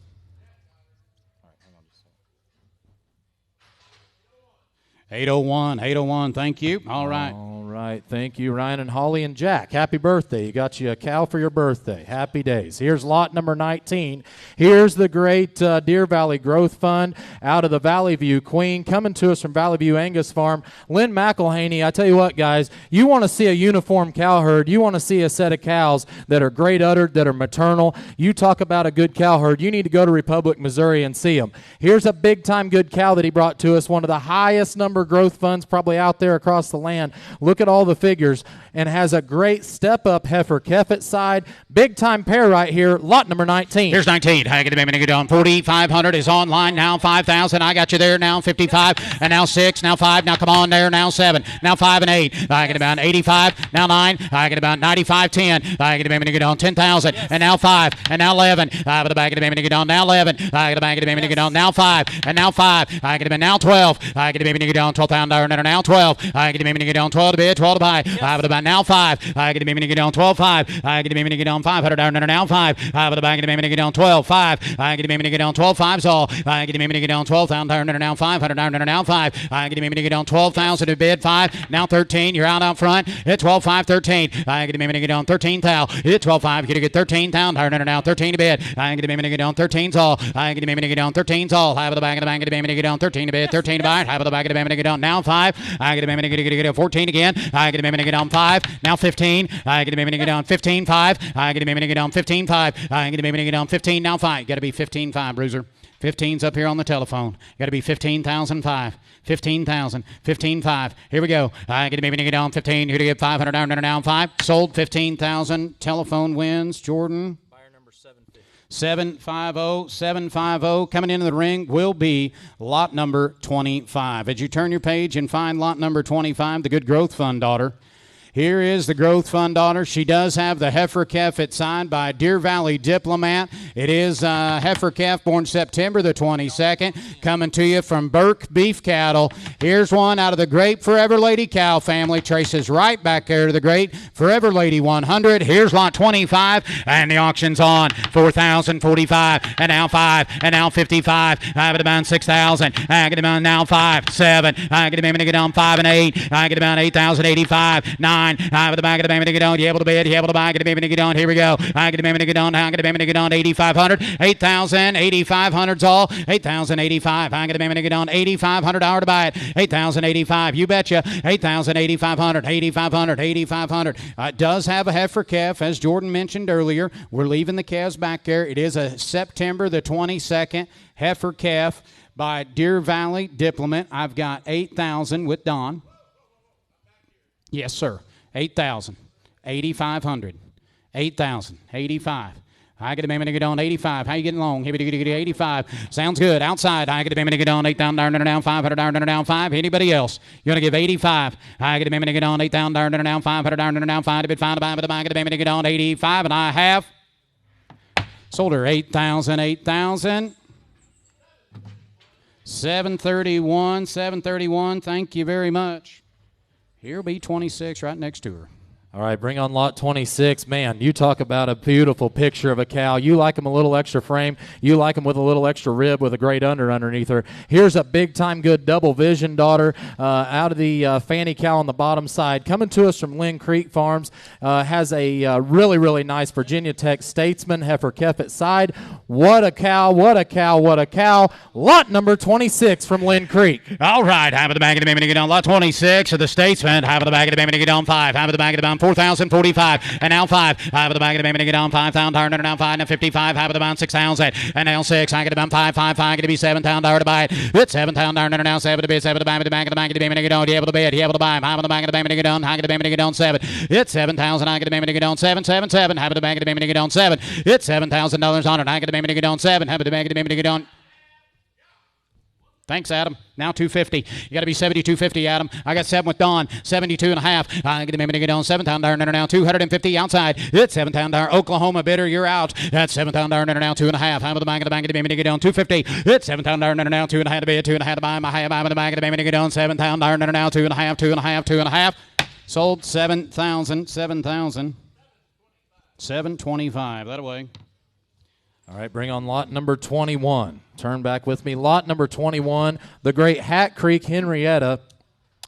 801, thank you. All right, thank you, Ryan and Holly and Jack. Happy birthday. You got you a cow for your birthday. Happy days. Here's lot number 19. Here's the great Deer Valley Growth Fund out of the Valley View Queen, coming to us from Valley View Angus Farm. Lynn McElhaney, I tell you what, guys, you want to see a uniform cow herd. You want to see a set of cows that are great uddered, that are maternal. You talk about a good cow herd, you need to go to Republic, Missouri and see them. Here's a big-time good cow that he brought to us, one of the highest number growth funds probably out there across the land. Look at all the figures, and has a great step-up heifer Keffet side. Big-time pair right here, lot number 19. Here's 19. I get a get on 4,500 is online now 5,000. I got you there now 55 and now 6 now 5 now come on there now 7 now 5 and 8. I get about 85 now 9. I get about 95 10. I get a get on 10,000 and now 5 and now 11. I with a bag of a get on now 11. I get a bag of a get on now 5 and now 5. I get a now 12. I get a get on 12,000 and now 12. I get a get on 12 to bid 12 to buy. I with about now 5. I get a get on 12.5. I get a get on 500 and now 5. I with a bag of a get on 12.5. I get a get on 12.5's all. I get a get on 12,000 and now 500 and now 5. I get a get on 12,000 to bid 5. Now 13. You're out front at 12.5 13. I get a get on 13,000 at 12.5. You get 13,000 and now 13 to bid. I get a get on 13's all. I get a get on 13's all. I with a bag of a get on 13 to bid 13 to buy. I with a bag of a get on now 5. I get a get on 14 again. I get a get on 5. Now 15. I get a get on 15.5. I get a get on 15.5. I get a get on 15 now 5. Got to be 15.5, Bruiser. 15's up here on the telephone. Got to be 15,005. 15,000. 15.5. Here we go. I get a get on 15. Here to get 500 down 5. Sold 15,000. Telephone wins. Jordan. 750. Coming into the ring will be lot number 25. As you turn your page and find lot number 25, the Good Growth Fund daughter. Here is the Growth Fund daughter. She does have the heifer calf at signed by Deer Valley Diplomat. It is heifer calf born September the 22nd, coming to you from Burke Beef Cattle. Here's one out of the great Forever Lady cow family. Traces right back there to the great Forever Lady 100. Here's lot 25, and the auction's on. 4,045, and now 5, and now 55. I get about 6,000. I get about now 5, 7. I get about 5 and 8. I get about 8,085. 9. With the back of the baby to get on, you able to bid, you able to buy, get the baby to get on. Here we go. I get the baby to get on, I get the baby to get on. 8,500, 8,000, 8,500's all. 8,085. I get the baby to get on. 8,500 hour to buy it. 8,085. You betcha. 8,000, 8,500, 8,500, 8,500. It does have a heifer calf, as Jordan mentioned earlier. We're leaving the calves back there. It is a September the 22nd heifer calf by Deer Valley Diplomat. I've got 8,000 with Don. Yes, sir. 8,000, 8,500, 8,000, 85. I get a baby to get on 85. How you getting along? 85. Sounds good. Outside, I get a baby to get on 8,000 down 500 down 5. Anybody else? You're gonna give 85. I get a baby to get on 8,000 down 500 down 5. To bid fine to buy, but I get a baby to get on 85, and I have sold her 8,000, 8,000. 731, 731. Thank you very much. Here'll be 26 right next to her. All right, bring on lot 26. Man, you talk about a beautiful picture of a cow. You like them a little extra frame. You like them with a little extra rib with a great underneath her. Here's a big-time good double vision daughter out of the fanny cow on the bottom side. Coming to us from Lynn Creek Farms. Has a really, really nice Virginia Tech Statesman heifer calf at side. What a cow, what a cow, what a cow. Lot number 26 from Lynn Creek. All right, half of the bag of the baby to get on. Lot 26 of the Statesman. Half of the bag of the baby to get on 5. Half of the bag of the bound 4,045, and now 5. Half of the bag of the baby to get on 5,000, and now 5, and 55. Half of the bound 6,000, and now 6. I get about 5, 5, 5. Going to be 7,000 to buy it. It's 7,000, and now 7 to bid, 7 to buy, the bag of the baby to get on. You able to bid, you able to buy. Half of the bag of the baby to get on. I get the baby to get on 7. It's 7,000. I get the baby to get on 7, 7, 7. Half of the bag of the baby to get on 7. It's $7,000 on it. I get the baby to get on 7. Half of the bag of the baby to get on. Thanks, Adam. Now 250. You got to be 72.50, Adam. I got 7 with Don. 72 and a half. I get the baby to get on 7,000 now 250 outside. It's 7,000 Oklahoma bidder. You're out. That's 7,000 now 2 and a half. I'm with the bank of the baby to get on 250. It's 7,000 now 2 and a half to bid. 2 and a half to buy. My half. I'm with the bank of the baby to get on 7,000 now 2 and a half. 2 and a half. 2 and a half. Sold 7,000. 7,000. 725. That away. All right, bring on lot number 21. Turn back with me. Lot number 21, the great Hat Creek Henrietta.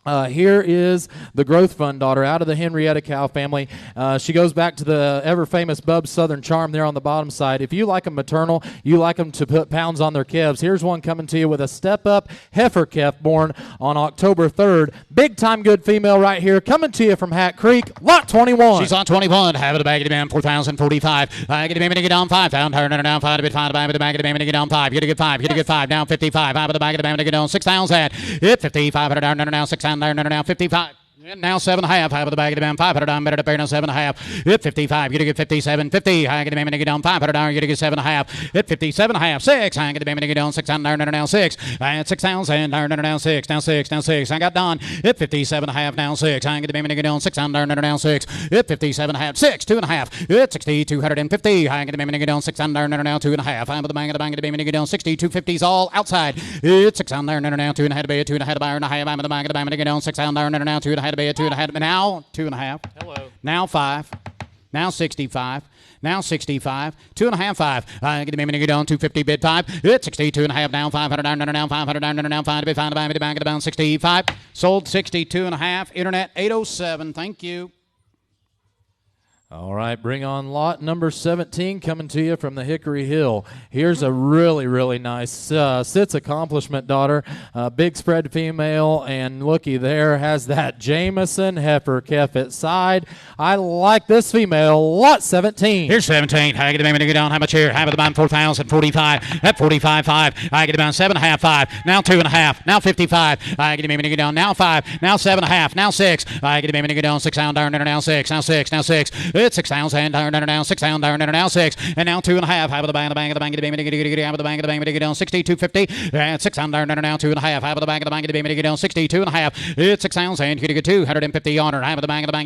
Here is the Growth Fund daughter out of the Henrietta cow family. She goes back to the ever-famous Bub's Southern Charm there on the bottom side. If you like them maternal, you like them to put pounds on their calves, here's one coming to you with a step-up heifer calf born on October 3rd. Big-time good female right here coming to you from Hat Creek, lot 21. She's on 21. Have it a bag of the man, 4,045. I get a baby to get on 5,000. Her down 5 to bid 5 to buy with the bag of the baby to get on 5. Get a good 5. Get a good 5. Down 55. Have it a bag of the baby to get on 6,000. Hit 55. Down now 6,000. Now 55. And now 7.5. Half of the bag of the band. 500 down. Better to pay now 7.5. Hit 55. You to get 57. 50. I get the baby to get on 500 down. You to get 7.5. Hit 57.5. 6. I get the baby to get on 6,000 now 6. I had 6,000 now 6. Now 6. Now 6. I got done. Hit 57.5 now 6. I get the baby to get on 6,000 now 6. Hit 57.5. 6. 2.5. Hit 60. 250. I get the baby to get on 6,000 now 2.5. I'm with the bang of the baby to get on 60. 250's all outside. It's 6,000 now 2.5 to be 2.5 to buy and a half. I'm with the bang of the baby to get on 6,000 now 2.5 to be 2.5. Now 2.5. Hello. Now 5. Now 65. Now 65. 2.5. 5. I get the baby to get on 250 bid 5. It's 62.5 now 500 down now 500 down now 5 to be 5 to buy the bank of the bound 65. Sold 62.5. Internet 807. Thank you. All right, bring on lot number 17 coming to you from the Hickory Hill. Here's a really, really nice sits accomplishment daughter. Big spread female, and looky there, has that Jameson heifer calf at side. I like this female, lot 17. Here's 17. I get the baby to get on. How much here? Half of the bond 4,045. At 45.5. I get the bond 7.5. 5. Now 2.5. Now 55. I get the baby to get on. Now 5. Now 7.5. Now 6. I get the baby to get on 6 down now 6. Now 6. Now 6. It's 6,000 now 6,000 now 6, and now 2.5. Half of the bang, half of the bang, down 62.50, and 6,000 now 2.5. Half of the bang, down 62.5. It's 6,000. Here to get 250 on her. Half of the bang, down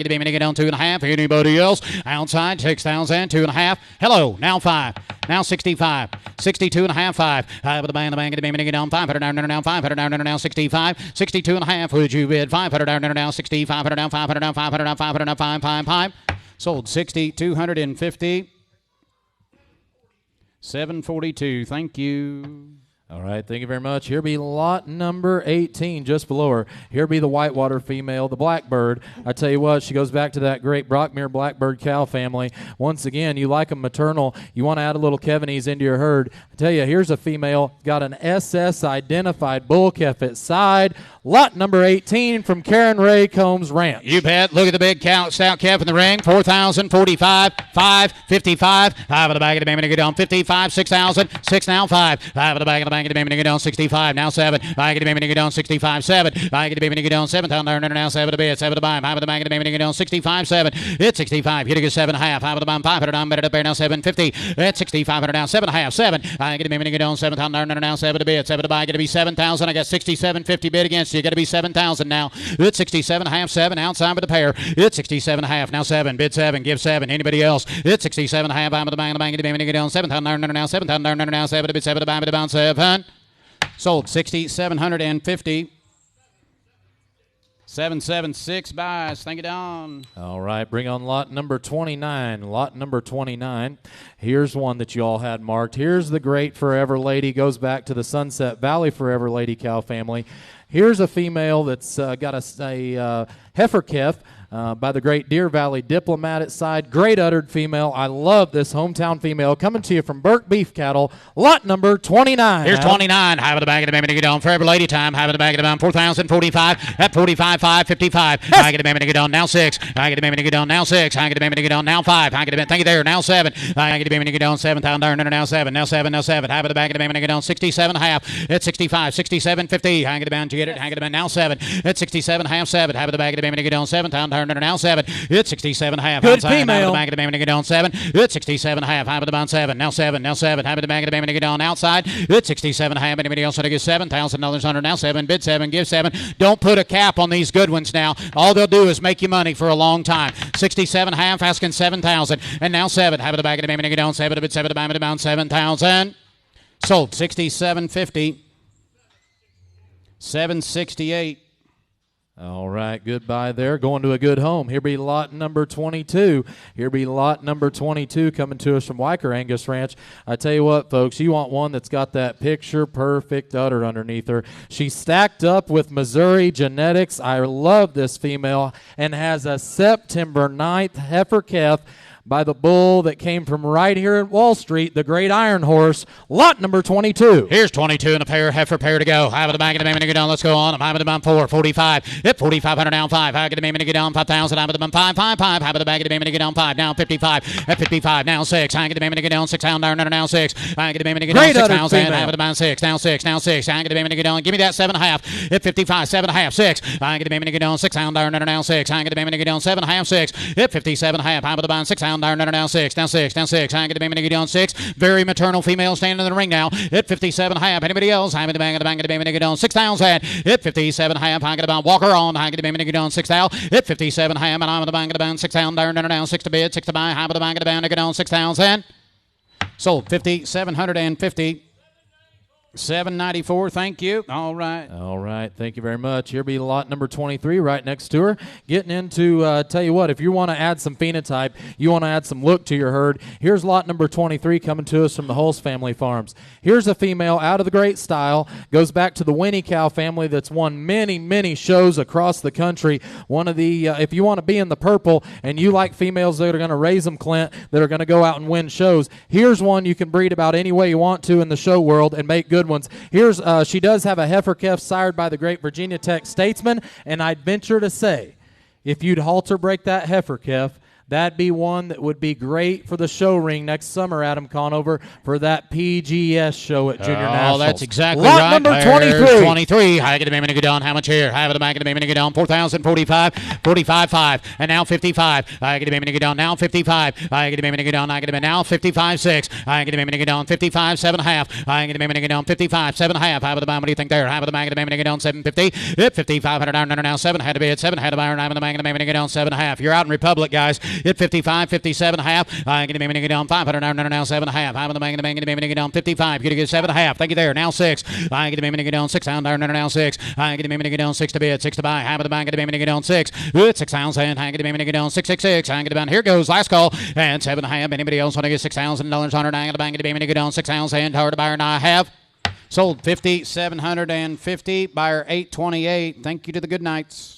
2.5. Anybody else outside? 6,000, 2.5. Hello, now 5. Now 65, 62.5, 5. Half of the bang, down 500 now 500 now 65, 62.5. Would you bid 500 now 60, 500 now 500 now 500 now 500 now 5. Sold 60, 250, 742. Thank you. All right, thank you very much. Here be lot number 18, just below her. Here be the whitewater female, the blackbird. I tell you what, she goes back to that great Brockmere blackbird cow family. Once again, you like them maternal. You want to add a little Kevinese into your herd. I tell you, here's a female, got an SS identified bull calf at side. Lot number 18 from Karen Ray Combs Ranch. You bet. Look at the big cow, stout calf in the ring. 4,045, 555. 5 of the bag of the baby to go down 55, 6,000, 6 now 5. 5 of the bag of the bag of the baby to go down 65, now 7. Bag of the baby to go down 65, 7. Bag of the baby to go down 7. Now 7 to bid, 7 to buy. 5 of the bag of the baby to go down 65, 7. It's 65. Here to go 7.5. 5 of the bottom 500 down better to bear now 750. It's 6,500 down 7.5, 7. Bag of the baby to go down 7. Now 7 to bid, 7 to buy. Going to be 7,000. I got 67.50 bid against you. Got to be 7,000 now. It's 67.5, 7 outside with the pair. It's 67.5 now 7. Bid 7, give 7. Anybody else? It's 67.5. I'm with the bang of the baby to go down 7,000 now 7,000 now 7 to bid 7 to buy. Bid about 7. Sold 6,750. 776 buys. Thank you, Don. All right, bring on lot number 29. Lot number 29. Here's one that you all had marked. Here's the great Forever Lady. Goes back to the Sunset Valley Forever Lady cow family. Here's a female that's got a heifer calf by the great Deer Valley Diplomat at side. Great uddered female. I love this hometown female. Coming to you from Burke Beef Cattle, lot number 29. Here's 29. Half of the bag of the baby to get down. Forever Lady time. Half of the bag of the down. 4,045. At 45, 5, 55. Bag of the baby to get down. Now 6. Bag of the baby to get down. Now 6. Bag of the baby to get down. Now 5. Bag of the baby. Thank you there. Now 7. Bag of the baby to get down. 7,000. Now 7. Now 7. Now 7. Half of the bag of the baby to get down. 67.5. At 65. 67.50. Hang it down. Get it. Hang it down. Now 7. At 67.5. 7. Half of the bag of the baby to get down. 7,000. Now 7. It's 67.5. Good outside. female. Half of the bag of the baby to get down 7. It's 67.5. Half of the bound 7. Now 7. Now 7. Half of the bag of the baby to get down outside. It's 67.5. Anybody else want to give $7,000 under? Now 7. Bid 7. Give 7. Don't put a cap on these good ones now. All they'll do is make you money for a long time. 67.5. Asking 7,000. And now 7. Half of the bag of the baby to get down 7. Bid 7 to buy. Bid bound 7,000. Sold 67.50. 768. All right, goodbye there. Going to a good home. Here be lot number 22. Here be lot number 22 coming to us from Weicker Angus Ranch. I tell you what, folks, you want one that's got that picture-perfect udder underneath her. She's stacked up with Missouri genetics. I love this female and has a September 9th heifer calf by the bull that came from right here at Wall Street, the Great Iron Horse, lot number 22. Here's 22 and a pair, heifer pair to go. Half of the bag of the baby to get down. Let's go on. I'm half of the bum 4, 45. Hit 4,500 down 5. Half of the baby to get down 5,000. Half of the bum 5, 5, 5. Half of the bag of the baby to get down 5. Now 55. At 55. Now 6. Half of the baby to get down 6,000. Now 6. Half of the baby to get down 6,000. Half of the bum 6. Now 6. Now 6. Half of the baby to get down. Give me that 7.5. Hit 55. 7.5. 6. Half of the baby to get down 6,000. Now 6. Half of the baby to get down 7.5. 6. Hit 57.5. Half of the bum 6,000. Now 6. Now 6. Now 6. I get the baby to get on 6. Very maternal female standing in the ring now. Hit 57.5. Anybody else? I get the bang of the baby to get on 6,000. Hit 57.5. I get about Walker on. I get the baby to get on 6,000. Hit 57.5. And I'm at the bang of the band 6,000. Down 6 to bid. 6 to buy. I'm at the bang of the band to get on 6,000. Sold 5,750. 794, thank you. All right. All right, thank you very much. Here be lot number 23 right next to her. Getting into, tell you what, if you want to add some phenotype, you want to add some look to your herd, here's lot number 23 coming to us from the Hulse Family Farms. Here's a female out of the great style, goes back to the Winnie cow family that's won many, many shows across the country. One of the, if you want to be in the purple and you like females that are going to raise them, Clint, that are going to go out and win shows, here's one you can breed about any way you want to in the show world and make good ones. Here's she does have a heifer calf sired by the great Virginia Tech Statesman, and I'd venture to say, if you'd halter break that heifer calf, That'd be one that would be great for the show ring next summer, Adam Conover, for that PGS show at Junior Nationals. Oh, that's exactly Lot right. number There's 23. 23. I get a minute down. How much here? Have it a minute down. 4,045, 45.5, and now 55. I get a minute down. Now 55. I get a minute down. I get a minute now 55.6. I get a minute down. 55.7.5. I get a minute down. 55.7.5. Have it a what do you think there? Have it a minute down. 750. Hit 5,500 down now. 7 had to be at 7 had to buy. Have it a minute down. 7.5. You're out in Republic, guys. Hit 55, 57.5. I get a minute down. 500 down now. 7.5. Have it a minute down. 55. You get 7.5. Thank you there. Now 6. I get a minute down. 6 down now 6. I get a minute down. 6 to bid. 6 to buy. Have it a minute down. 6. Good. 6,000. I get a minute down. 666. I get about here goes last call and 7.5. Anybody else want to get $6,000 on her? I get a minute down. 6,000. Hard to buy and I have sold 50,750. Buyer 828. Thank you to the good nights.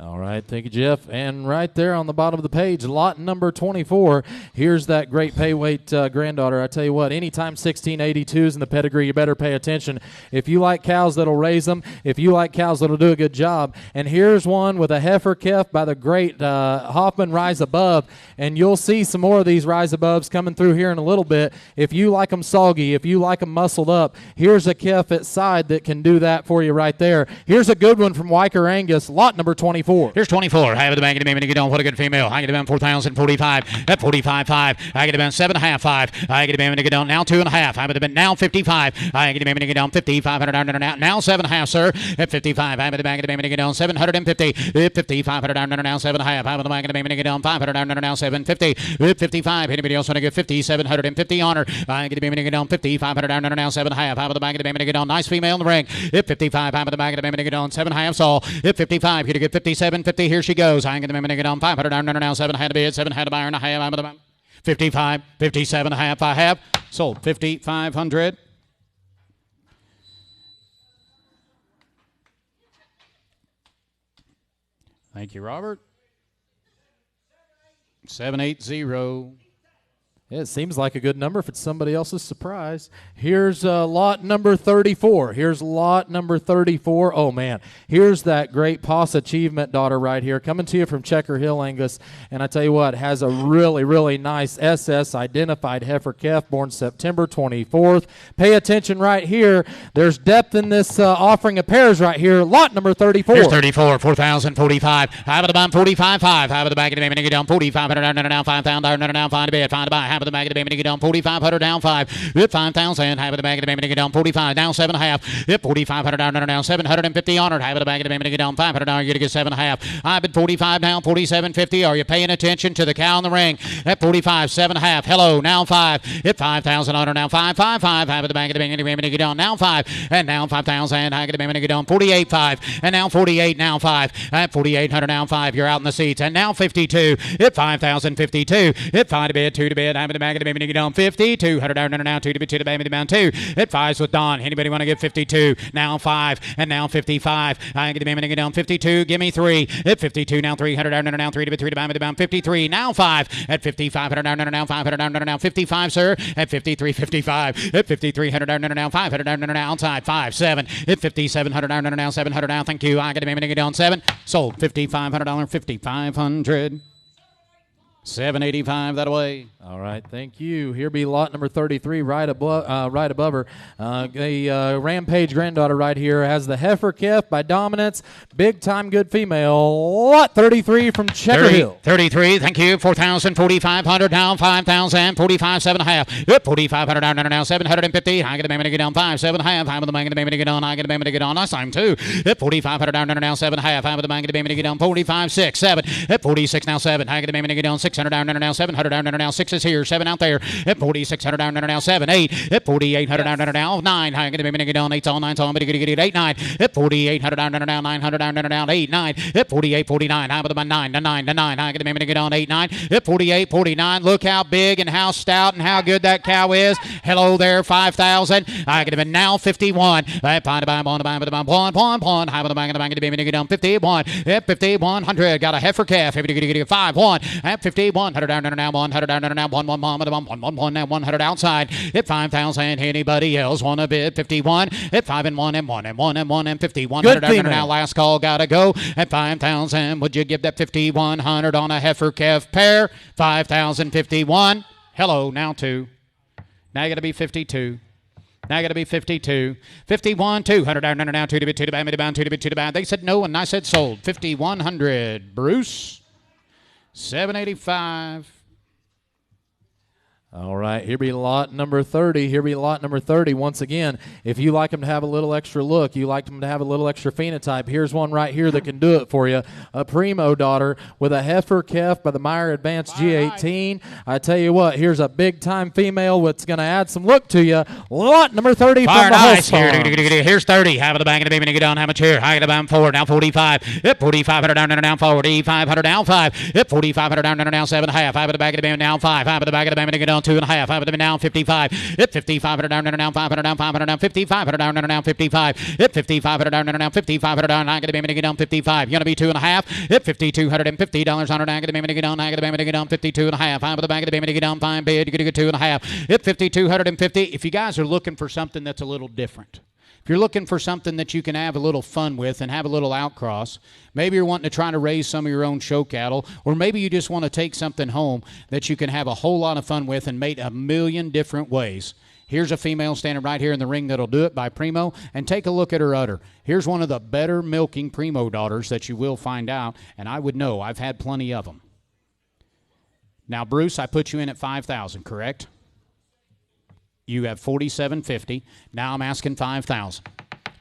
All right, thank you, Jeff. And right there on the bottom of the page, lot number 24, here's that great pay weight granddaughter. I tell you what, anytime 1682s in the pedigree, you better pay attention. If you like cows that'll raise them, if you like cows that'll do a good job. And here's one with a heifer calf by the great Hoffman Rise Above, and you'll see some more of these Rise Aboves coming through here in a little bit. If you like them soggy, if you like them muscled up, here's a calf at side that can do that for you right there. Here's a good one from Weicker Angus, lot number 24. Here's 24. I have the bank of the minute get on. What a good female. I get about 4,045. At 45.5. I get about 7.5. 5. I get a minute get on. Now 2.5. I have it now 55. I get a minute get on. 5,500 down now 7.5, sir. At 55. I have the bank of the minute get on. 750. At 5,500 down now 7.5. I have the bank of the minute get on. 500 down now 750. At 55. Anybody else want to get 5,750 on her? I get a minute get on. 5,500 down now 7.5. I have the bank of the minute get on. Nice female in the ring. At 55. I have the bank of the minute get on. 7.5 all. At 55. You're to get 57.50. Here she goes. I ain't going to get on 500 down now. 7 had to be it. 7 had to buy and a half. I'm at 55, 57 and a half. I have sold 5,500. Thank you, Robert. 780. Yeah, it seems like a good number if it's somebody else's surprise. Here's lot number 34. Here's lot number 34. Oh, man. Here's that great POS Achievement daughter right here coming to you from Checker Hill, Angus. And I tell you what, has a really, really nice SS identified heifer calf born September 24th. Pay attention right here. There's depth in this offering of pairs right here. Lot number 34. Here's 34, 4,045. Have it about 45.5. Have it the back of the baby, down 4,500 down now 5,000 down 5 to bed. Find a buy. Have the bag of the baby get down 4,500 down 5. Hit 5,000. Have the bag of the baby get down 45 down 7.5. Hit 4,500 down 750 on it. Have the bag of the baby get down 500 down. You're gonna get 7.5. I bid 45 down 47.50. Are you paying attention to the cow in the ring? At 45 7.5. Hello now 5. Hit 5,000 on her now 555. Have the bag of the baby get down now 5 and now 5,000. I get the baby get down 48.5 and now 48 now 5 at 4,800 now 5. You're out in the seats and now 52. Hit 5,052. Hit 5 to bid 2 to bid. The bag of the baby get on 50, 200 down now 2 to be 2 to baby down 2. At 5's with Don. Anybody want to get 52? Now 5 and now 55. I get the baby get down 52. Give me 3. At 52 now 300 down now 3 to be 3 to baby down 53. Now 5 at 5,500 down now 500 down now 55, sir. At 53 55. At 5,300 down now 500 down now outside 5 7. At 5,700 down now 700 down. Thank you. I get the baby get down 7. Sold $5,500. 5,500. 785 that away. All right, thank you. Here be lot number 33, right above her. The Rampage granddaughter right here has the heifer calf by dominance. Big time good female. Lot 33 from Checker Hill. 33, thank you. 4,000, 4,500 down, 5,000, 45, 7.5. Yep, 4,500 down now, 750. I get the baby to get down 5, 7.5. I'm the man the baby to get on. I get the baby to get on. Last time too. Yep, 4,500 down now, 7.5. I'm the man the baby to get on. 45, 6, 7. Yep, 46 now 7. I get the baby to get on 600 down now, 700 down now, 6 is here, 7 out there. At 4,600 down now, 7, 8. At 4,800 down now, 9. I get the baby to get on 8's all 9's all. I'm going to get 8, 9. At 4,800 down now, 900 down now, 8, 9. At 48, 49. I'm with the 9 to 9 to 9. I get the baby to get on 8, 9. At 48, 49. Look how big and how stout and how good that cow is. Hello there, 5,000. I get him now 51. At 1. I with the bang of the baby to get on 51. At 5,100. Got a heifer calf. Everybody get 5, 1. At 50. 50, 100 down and now, 100 down and now, 1 now, 100 outside. At 5,000, anybody else want to bid? 51 at 5 and 1 and 1 and 1 and 1 and 50. 100 down and now, last call, gotta go. At 5,000, would you give that 5,100 on a heifer calf pair? 5,051. Hello, now 2. Now you got to be 52. Now I got to be 52. 51, 200 down, now 2 to bid, 2 to bid, 2 to bid, 2 to bid. They said no, and I said sold. 5,100. Bruce, 785. All right, here be lot number 30. Here be lot number 30. Once again, if you like them to have a little extra look, you like them to have a little extra phenotype, here's one right here that can do it for you. A primo daughter with a heifer calf by the Meyer Advanced G18. I tell you what, here's a big-time female that's going to add some look to you. Lot number 30 from the Hulse Farm. Here's 30. Have the back of the baby, get down, how much here? High to bound forward, now 45. Hip 4,500 down, now 4,500 down 5. Hip 4,500 down, now 7.5. High to the back of the baby, now 5. High to the back of the baby, get down 2.5. High to the now 55. Hit 5,500 down, now 500 down, 500 down, 5,500 down, now 55. Hit 5,500 down, now 5,500 down. I got to be get down 55. You're gonna be 2.5. Hit $5,250 on her. I got to be get down. I got to be get down 52.5. High to the back of the baby, get down 5 bid. You're gonna get 2.5. Hit 5,250. If you guys are looking for something that's a little different. If you're looking for something that you can have a little fun with and have a little outcross, maybe you're wanting to try to raise some of your own show cattle, or maybe you just want to take something home that you can have a whole lot of fun with and mate a million different ways. Here's a female standing right here in the ring that'll do it by Primo, and take a look at her udder. Here's one of the better milking Primo daughters that you will find out, and I would know. I've had plenty of them. Now, Bruce, I put you in at 5,000, correct? You have 47.50. Now I'm asking 5,000.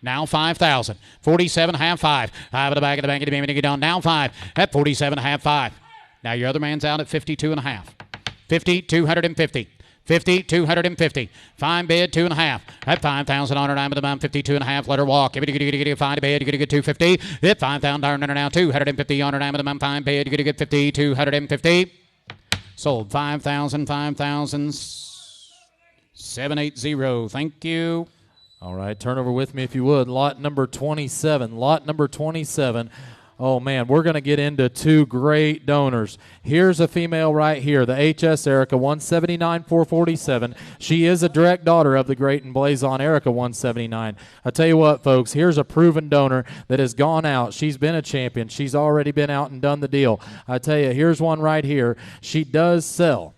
Now 5,000. 47 half 5. High to the back of the bank of the beam to get down. Now 5 at 47 half 5. Now your other man's out at 52.5. 50,250. 50,250. Fine bid, 2.5. At 5,000 on her dime of the bump, 52.5. Let her walk. Give it, fine bid. You're going to get 250. Hit 5,000 on her now, 250 on her dime of the bump. Fine bid. You're going to get 50, 250. Sold 5,000, 5,000. 780. Thank you. All right, turn over with me if you would. Lot number 27. Lot number 27. Oh, man, we're going to get into two great donors. Here's a female right here, the HS Erica 179-447. She is a direct daughter of the great and Blazon Erica 179. I tell you what, folks, here's a proven donor that has gone out. She's been a champion. She's already been out and done the deal. I tell you, here's one right here. She does sell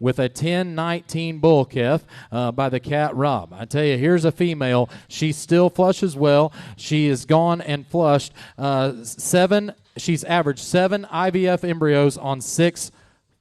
with a 10-19 bull calf by the Cat Rob. I tell you, here's a female. She still flushes well. She has gone and flushed she's averaged 7 IVF embryos on 6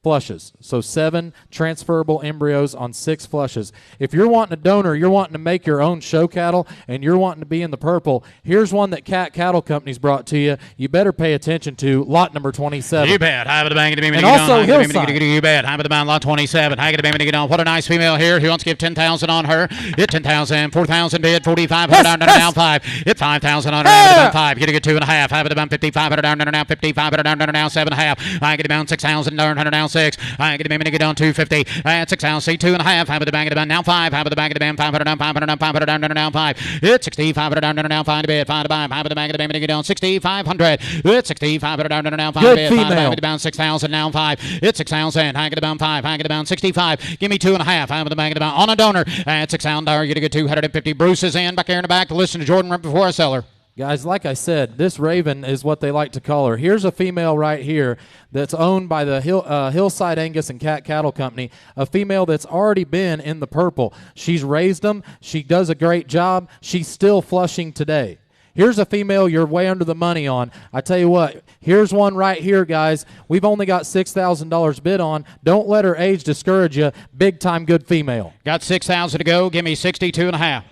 flushes. So 7 transferable embryos on 6 flushes. If you're wanting a donor, you're wanting to make your own show cattle, and you're wanting to be in the purple, here's one that Cat Cattle Company's brought to you. You better pay attention to lot number 27. You bet. High with the bang of the beam. And also Hillside. You bet. High with the bang, lot 27. High with the beam to get on. What a nice female here. Who wants to give 10,000 on her? Hit 10,000. 4,000 bid. 4,500 down, down 5. Hit 5,000 on her. Down 5. Get a good 2.5. High with the bang. 5,500 down, down 5,500 down, down 7.5. I get it down 6,000 down, down 6. I get it to get down 250. At 6,000. See 2.5. High with the bang of the bang. Now 5. High with the bang of the bang. 500 down, 500 down, 500 down, down 5. Hit 6,500 down, down 5 to bid. 5 to buy. High with the bang of the bang to get down 6,500. Hit 6,500 down, down 5 to bid. 5 to buy. Down 6,000 now 5. Hit 6,000. High get down 5. High get down 65. Give me 2.5. High with the bang of the bang on a donor. At 6,000. You get a good 250. Bruce is in back here in the back to listen to Jordan right before I sell her. Guys, like I said, this Raven is what they like to call her. Here's a female right here that's owned by the Hillside Angus and Cat Cattle Company, a female that's already been in the purple. She's raised them. She does a great job. She's still flushing today. Here's a female you're way under the money on. I tell you what, here's one right here, guys. We've only got $6,000 bid on. Don't let her age discourage you. Big-time good female. Got 6,000 to go. Give me 62.5.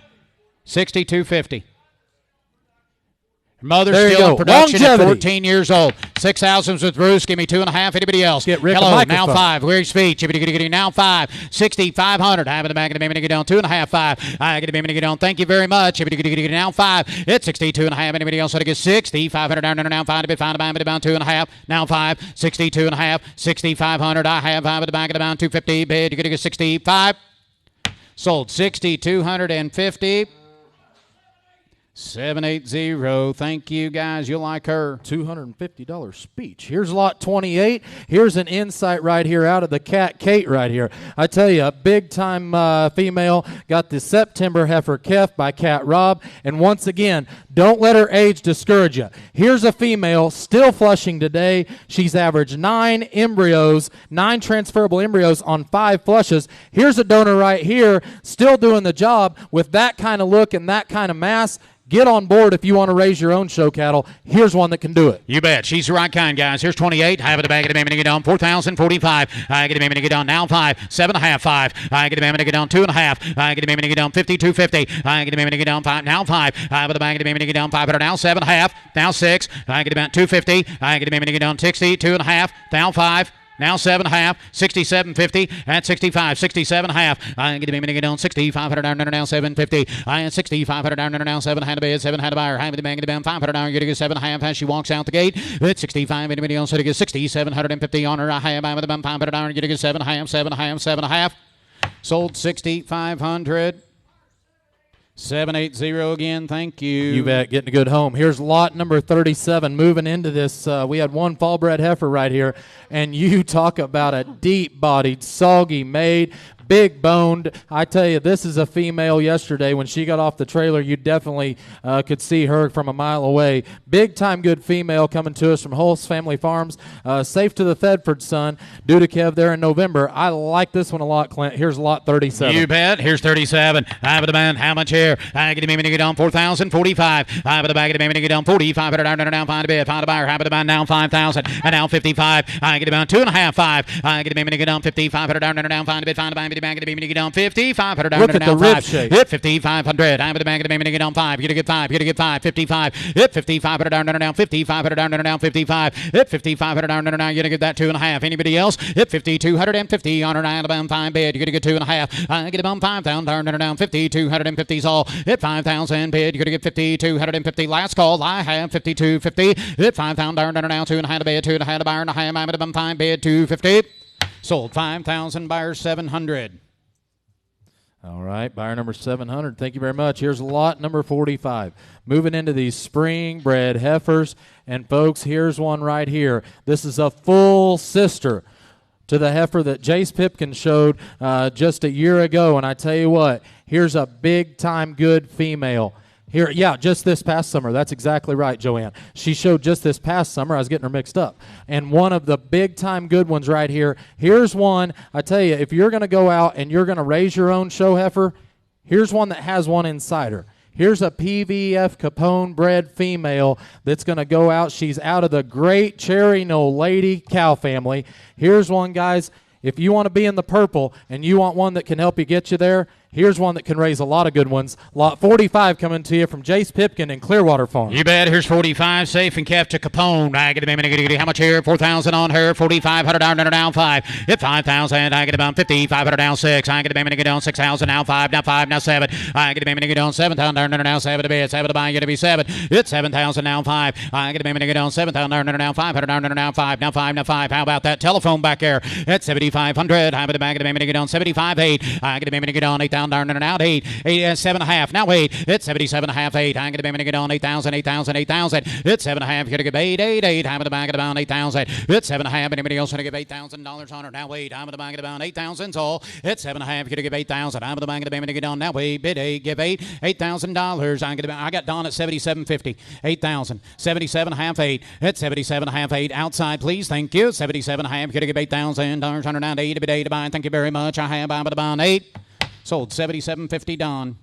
62.50. Mother's still in production at 14 years old. 6,000 with Bruce. Give me 2.5. Anybody else? Get Rick Hello, now 5. Where's feet? Now 5. 6,500. Have in the back of the baby to get down 2.5. 5. I get the baby to get down. Thank you very much. Now 5. It's 62.5. Anybody else want to get 6,500 down now 5 to be found about down 2.5. Now 5. 62.5. 6,500. I have 5 at the back of the bound 250. Bid. You're going to get 65. Sold 6,250. 780. Thank you, guys. You'll like her. $250 speech. Here's lot 28. Here's an insight right here out of the Cat Kate right here. I tell you, a big-time female. Got the September heifer Kef by Cat Rob. And once again, don't let her age discourage you. Here's a female still flushing today. She's averaged 9 embryos, 9 transferable embryos on 5 flushes. Here's a donor right here still doing the job with that kind of look and that kind of mass. Get on board if you want to raise your own show cattle. Here's one that can do it. You bet. She's the right kind, guys. Here's 28. Have it the bag of the mammoth to get on. 4,045. I get a mammoth to get on. Now 5. 7.5. 5. I get a mammoth to get on. 2.5. I get a mammoth to get on. 52.50. I get a mammoth to get on. 5. Now 5. I have the bag of the mammoth to get on. 500. Now 7.5. Now 6. I get about 250. I get a mammoth to get on. 60. 2.5. Now 5. Now 7.5, 67.50 at 65, 67.5. I get a minute on 6,500 down now 750. I at 6,500 down now 7 had a bid, 7 had a buyer. High with the bank of the 500 down. You're going to get 7.5 as she walks out the gate. At 65 in a minute on so to get 6,750 on her. I have by with the 500 down. You're going to get 7.5, 7.5, 7.5. Sold 6,500. 780 again, thank you. You bet, getting a good home. Here's lot number 37. Moving into this, we had one fall-bred heifer right here, and you talk about a deep-bodied, soggy maid, big-boned. I tell you, this is a female yesterday. When she got off the trailer, you definitely could see her from a mile away. Big-time good female coming to us from Holst Family Farms. Safe to the Thedford son. Due to Kev there in November. I like this one a lot, Clint. Here's lot 37. You bet. Here's 37. I have a demand. How much here? I get a minute to get on 4,045. I have a bag of the minute to get on 4,500. Now find a bid. Find a buyer. Have a demand now 5,000. And now 55. I get about 2.5. 5. I get a minute to get on 5,500. Now find a bid. Find a buyer. Bag of the minute to get on 5,500. Look at the rib shape. Hit 5,500. I have a bag of the minute to get on 5. You're going to get 5. You're going to get 5. 55. Hit 5,500. Now 5,500. Now 55. Hit 5,500. Now you're going to get that 2.5. Anybody else? Hit 5,250 on her Alabama 5 bid. You're going to get 2.5. I get about 5,000. Down 5,250's all. Hit 5,000 bid. You're going to get 5,250. Last call. I have 5,250. Hit 5,000. Down 2.5 bid. 2.5 buyer. And I have Alabama 5 bid. 250. Sold 5,000. Buyer 700. All right, buyer number 700. Thank you very much. Here's lot number 45. Moving into these spring-bred heifers. And, folks, here's one right here. This is a full sister to the heifer that Jace Pipkin showed just a year ago. And I tell you what, here's a big-time good female. Here, yeah, just this past summer. That's exactly right, Joanne. She showed just this past summer. I was getting her mixed up. And one of the big-time good ones right here. Here's one. I tell you, if you're going to go out and you're going to raise your own show heifer, here's one that has one inside her. Here's a PVF Capone-bred female that's going to go out. She's out of the great Cherry No Lady cow family. Here's one, guys. If you want to be in the purple and you want one that can help you get you there, here's one that can raise a lot of good ones. Lot 45 coming to you from Jace Pipkin in Clearwater Farm. You bet. Here's 45. Safe and kept to Capone. I get a minute. How much here? 4,000 on her. 4,500 down 5. Hit 5,000. I get about 5,500 down 6. I get a minute down 6,000 now 5. Now 5. Now 7. I get a minute down 7,000 down now 7 to bid. 7 to buy. Get to be 7. Hit 7,000 now 5. I get a minute down 7,000 down now 500 down now 5. Now 5. Now 5. How about that telephone back there? At 7,500. I have a bag of the minute down 75.8. I get a minute down 8,000 down and out 8. 7.5. Now 8. It's 77.5. 8. I get a minute on 8,000. 8,000. 8,000. It's 7.5. You're going to give 8. 8. 8. I'm at the back of about 8,000. It's 7.5. Anybody else going to give $8,000 on her? Now wait. I'm at the back of about 8,000. So it's 7.5. You're going to give 8,000. I'm at the back of the minute on. Now wait. Bid 8. Give 8. $8,000. I got Don at 77.50. 8,000. 77.5. 8. It's 77.5. 8. Outside, please. Thank you. 77.5. You're going to give $8,000 on her. Now 8 to bid 8 to buy. Thank you very much. I have about 8. Sold 77.50 Don.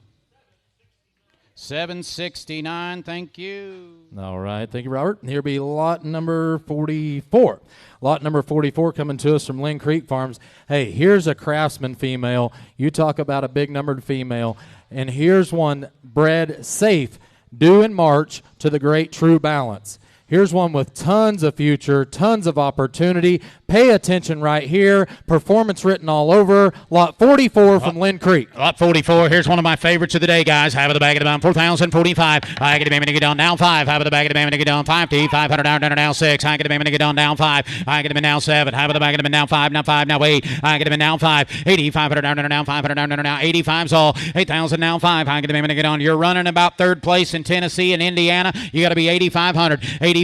769, thank you. All right, thank you, Robert. Here be lot number 44. Lot number 44 coming to us from Lynn Creek Farms. Hey, here's a Craftsman female. You talk about a big numbered female. And here's one bred safe, due in March to the great True Balance. Here's one with tons of future, tons of opportunity. Pay attention right here. Performance written all over. Lot 44 from Lynn Creek. Lot 44. Here's one of my favorites of the day, guys. Half of the bag of the bum, 4,045. I get a bam and get on down 5. Half of the bag of the bam and get on 50. 500 down now 6. I get a bam and get on down 5. I get a now 7. Half of the bag of the now 5. Now 5. Now 8. I get a now 5. 80. 500 down now 500 down now 85's all. 8,000 now 5. I get a bam and get on. You're running about third place in Tennessee and Indiana. You got to be 8,500. 8,500.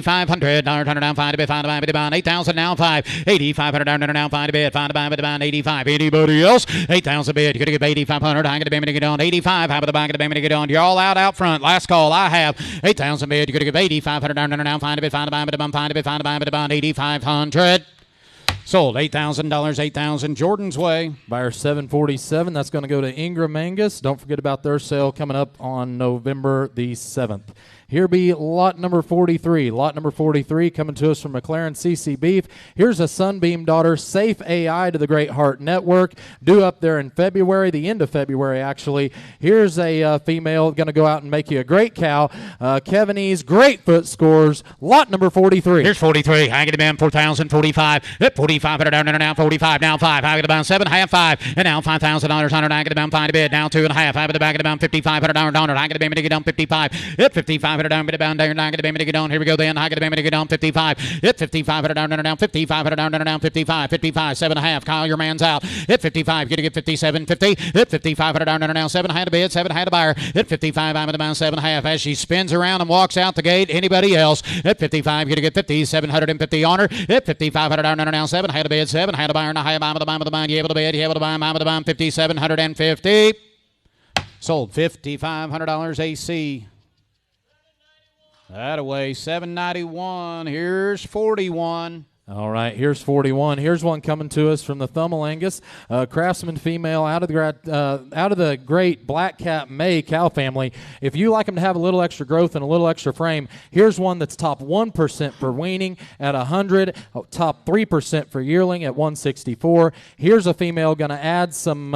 Down 5 to be 5 to be down 8,000 now 5. 8,500 down now 5 to bid. 5 to buy down 85. Anybody else? 8,000 bid. You're going to give 8,500. I get a bam and get on 85. Half of the bag of the bam and get on. You're all out front. Last call. I have 8,000 bid. You're going to give 8,500 down now 5 to bid. 5 to buy down 5 to bid. 5 to buy down 8,500. Sold. $8,000, 8,000 Jordan's way. Buyer 747. That's going to go to Ingram Angus. Don't forget about their sale coming up on November the 7th. Here be lot number 43. Lot number 43 coming to us from McLaren CC Beef. Here's a Sunbeam daughter, Safe AI to the Great Heart Network. Due up there in February, the end of February actually. Here's a female going to go out and make you a great cow. Kevin E's Great Foot Scores. Lot number 43. Here's 43. I get a bam 4,045. 4,500 down now 45. Now 5. I get about 7. Half 5. And now $5,000 100. I get a bam 5 to bid. Now 2.5. I have the back of the bam 5,500 down. I get a bam to get down 55. 55. Down, down, down, I get a bam to get on. Here we go then. I get a bam to get on 55. Hit 55. Down, 55. Down, 55. 55. 7.5. Kyle, your man's out. Hit 55. You're going to get 57. 50. Hit 55. Down, 7. Had a bid. 7 had a buyer. Hit 55. I'm at about 7.5. As she spins around and walks out the gate. Anybody else? Hit 55. You're going to get 50. 750 on her. Hit 55. Down, 7 had a bid. 7 had a buyer. Now, I'm at the bottom of the mind. You able to bid? You able to buy? I'm at the bottom. 5,750. Sold. $5,500 AC. That away, 791. Here's 41. All right, here's 41. Here's one coming to us from the Thummel Angus, Craftsman female out of the great Black Cat May cow family. If you like them to have a little extra growth and a little extra frame, here's one that's top 1% for weaning at 100, top 3% for yearling at 164. Here's a female going to add some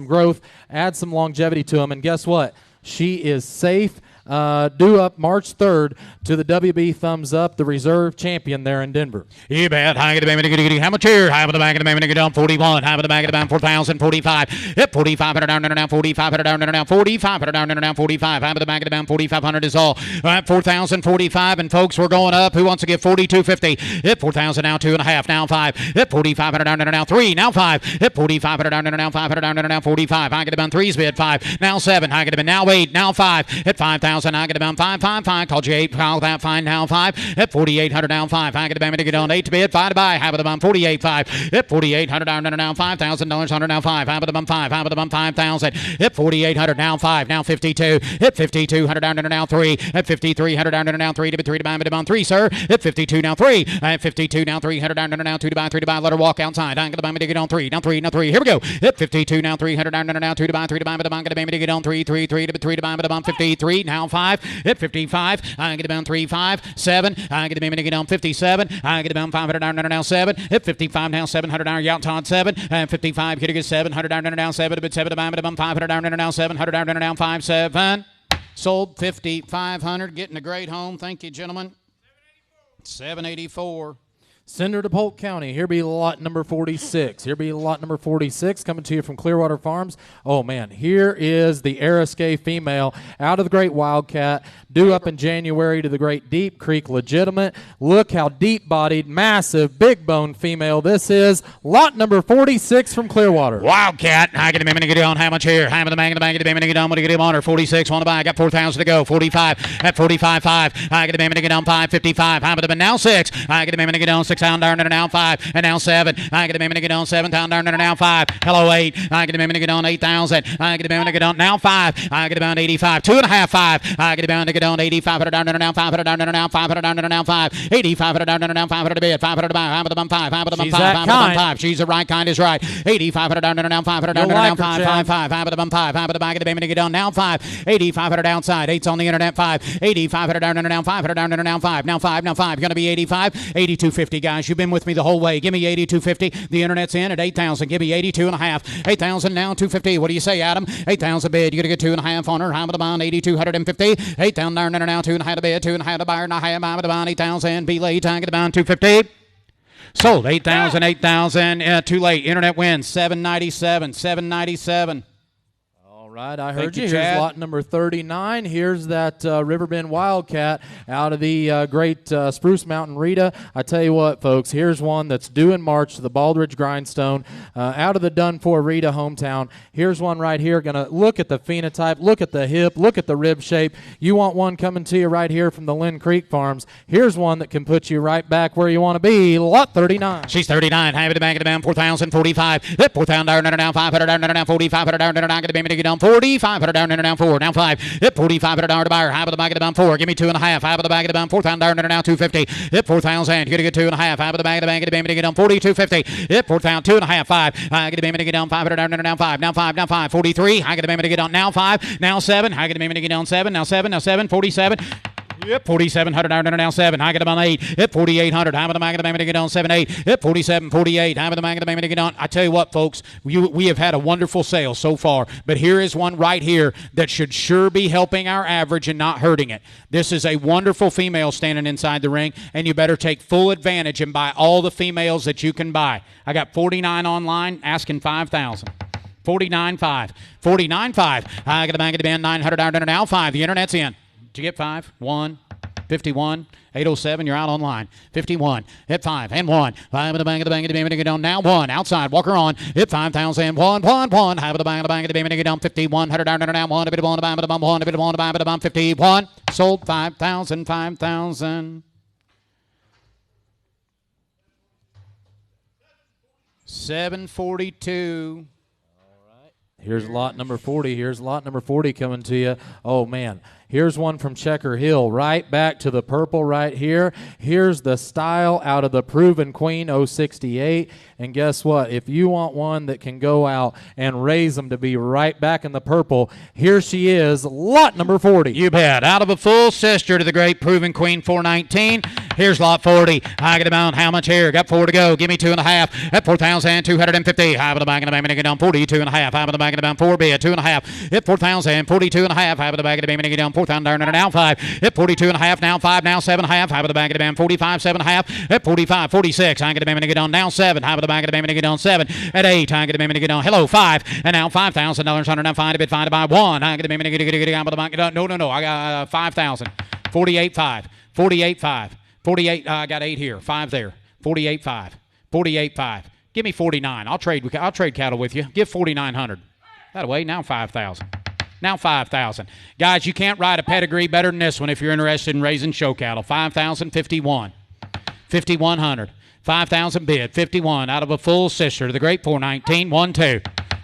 growth, add some longevity to them, and guess what? She is safe. Due up March 3rd to the WB Thumbs Up, the reserve champion there in Denver. You bet. High of the baby, how much here? High of the back of the baby, down 41. High of the back of the 4,045. Hit 45. Down, 45. Down, 45. Down, 45. High of the back of the 4,500 is all. 4,045. And folks, we're going up. Who wants to give 4,250? Hit 4,000 now 2.5. Now 5. Hit 45. Down, now 3. Now 5. Hit 45. Down, now 5. Down, 45. I get about 3's bid 5. Now 7. I get about now 8. Now 5. Hit 5,000. I get about 5. Called you 8. Call that fine now 5. Hit 4,800 down 5. I get about to get on 8 to bid 5 to buy. Have the bum 48.5. Hit 4,800 down now $5,000 100 now 5. Have the bum 5. Have the bum 5,000. Hit 4,800 now 5. Now 52. Hit 5,200 down now 3. Hit 5,300 down now 3 to bid 3 to buy. Bid on 3, sir. Hit 52 now 3. Hit 52 now 300 down now 2 to buy 3 to buy. Let her walk outside. I get the bum to get on 3. Now 3. Now 3. Here we go. Hit 52 now 300 down now 2 to buy 3 to buy. Bid on get the get on 3 3 3 to bid 3 to buy. Bid on 53 now 5. Hit 55. I get about 3 5 7. I get a get on 57. I get about 500 down now 7. Hit 55 now 700 down. Out Todd 7. And 55. Get a get 700 down now 7. But 7 to buy. Bid on 500 down now 700 down now 5 7. Sold 5,500. Getting a great home. Thank you, gentlemen. 784. Send her to Polk County. Here be lot number 46. Here be lot number 46 coming to you from Clearwater Farms. Oh, man, here is the Eriskay female out of the Great Wildcat, due up in January to the Great Deep Creek Legitimate. Look how deep-bodied, massive, big-boned female this is. Lot number 46 from Clearwater. Wildcat. I get him to get on. How much here? How the bank, get him to get on. Want to get him on her? 46. Want to buy. I got 4,000 to go. 45. At 45.5. I get him to get on 555. How about now 6? I get him to get on 6 down there now 5 and now 7. I get him to get on 7 down there now 5. Hello 8. I get him to get on 8,000. I get him to get on now 5. I get about 85. 2.5 5. I get him to get on 85 down there now 500 down there now 500 down there now 5. 85 down there now 500 to bid 500 to buy. I'm the bum 5. I'm the bum 5. I'm the bum 5. She's the right kind is right. 85 down there now 500 down there now 5 5 5. I'm the bum 5. I'm the bum. I get him to get on now 5. 85 outside. 8's on the internet 5. 85 down there now 500 down there now 5. Now 5. Now 5. Going to be 85. 82.50. guys. You've been with me the whole way. Give me 8250. The internet's in at 8,000. Give me 82 and a half. 8,000 now, 250. What do you say, Adam? 8,000 bid. You're going to get 2.5 on her. How about the bond? 8,250. 8,000 down now, 2.5 to bid. 2.5 to buyer. Now, how about the bond? 8,000. Be late. Time to the bond. 250. Sold. 8,000. 8,000. Too late. Internet wins. 797. 797. All right, I heard you. Here's lot number 39. Here's that Riverbend Wildcat out of the great Spruce Mountain Rita. I tell you what, folks, here's one that's due in March to the Baldridge Grindstone out of the Done-For Rita hometown. Here's one right here. Going to look at the phenotype, look at the hip, look at the rib shape. You want one coming to you right here from the Lynn Creek Farms. Here's one that can put you right back where you want to be, lot 39. She's 39. Have it back at the down 4,045. 4,000 down, 500 down, 4,500 down, get the baby to get down 4,500 down, 4, down 5. 4,500 down to buyer. Half of the back of the down 4. Give me 2.5. Half of the back of the down 4,000 down, 250. 4,000. You're gonna get 2.5. Half of the back of the bank of the baby to get down 4,250. 4,000. 2.5. 5. I get the baby to get down 500 down, 5. Now 5. Now 5. 43. I get the baby to get down now 5. Now 7. I get the baby to get down 7. Now 7. Now 7. 47. Yep, 4,700 down now 7. I get them on 8. Yep, 4,800. How about the back of the baby to get on 7, 8. Yep, 47, 48. How about the back of the baby to get on? I tell you what, folks, we have had a wonderful sale so far, but here is one right here that should sure be helping our average and not hurting it. This is a wonderful female standing inside the ring, and you better take full advantage and buy all the females that you can buy. I got 49 online asking 5,000. 49.5. 49.5. I got the back of the band 900 down now 5. The internet's in. Did you get 5? 1. 51. 807. You're out online. 51. Hit 5 and 1. 5 at the bank of the bank of the baby to get down now 1. Outside. Walker on. Hit 5,000. 1. 1. 1. Have at the bank of the baby to get down 51. 100 down now 1. A bit of 1. A bit of 1. A bit of 1. A bit of 1. 51. Sold 5,000. 5,000. 742. Here's lot number 40. Here's lot number 40 coming to you. Oh, man. Here's one from Checker Hill. Right back to the purple right here. Here's the style out of the Proven Queen 068. And guess what? If you want one that can go out and raise them to be right back in the purple, here she is, lot number 40. You bet. Out of a full sister to the great Proven Queen 419. Here's lot 40. I get about how much here? Got 4 to go. Give me 2.5. At 4,250. High of the back of the baby to get down 42.5. High of the back of the down 4 bid 2.5. Hit 4,000. 42.5. High of the back of the baby to get down 4,000 down now 5. Hit 42.5. Now 5. Now 7.5. High of the back of the band 45. 7.5. Hit 45. 46. I get the baby to get down now 7. High of the back of the baby to get down 7. At 8. I get the baby to get down. Hello 5. And now $5,000 under now 5 to bid 5 to buy 1. I get the baby to get out of the back. No. I got 5,000. 48.5. 48.5. 48. I got 8 here. 5 there. 48.5. 48.5. Give me 49. I'll trade cattle with you. Give 4,900. That way, now 5,000. Now 5,000. Guys, you can't ride a pedigree better than this one if you're interested in raising show cattle. 5,051. 5,100. 5,000 bid. 51 out of a full sister to the great 419. 1, 2.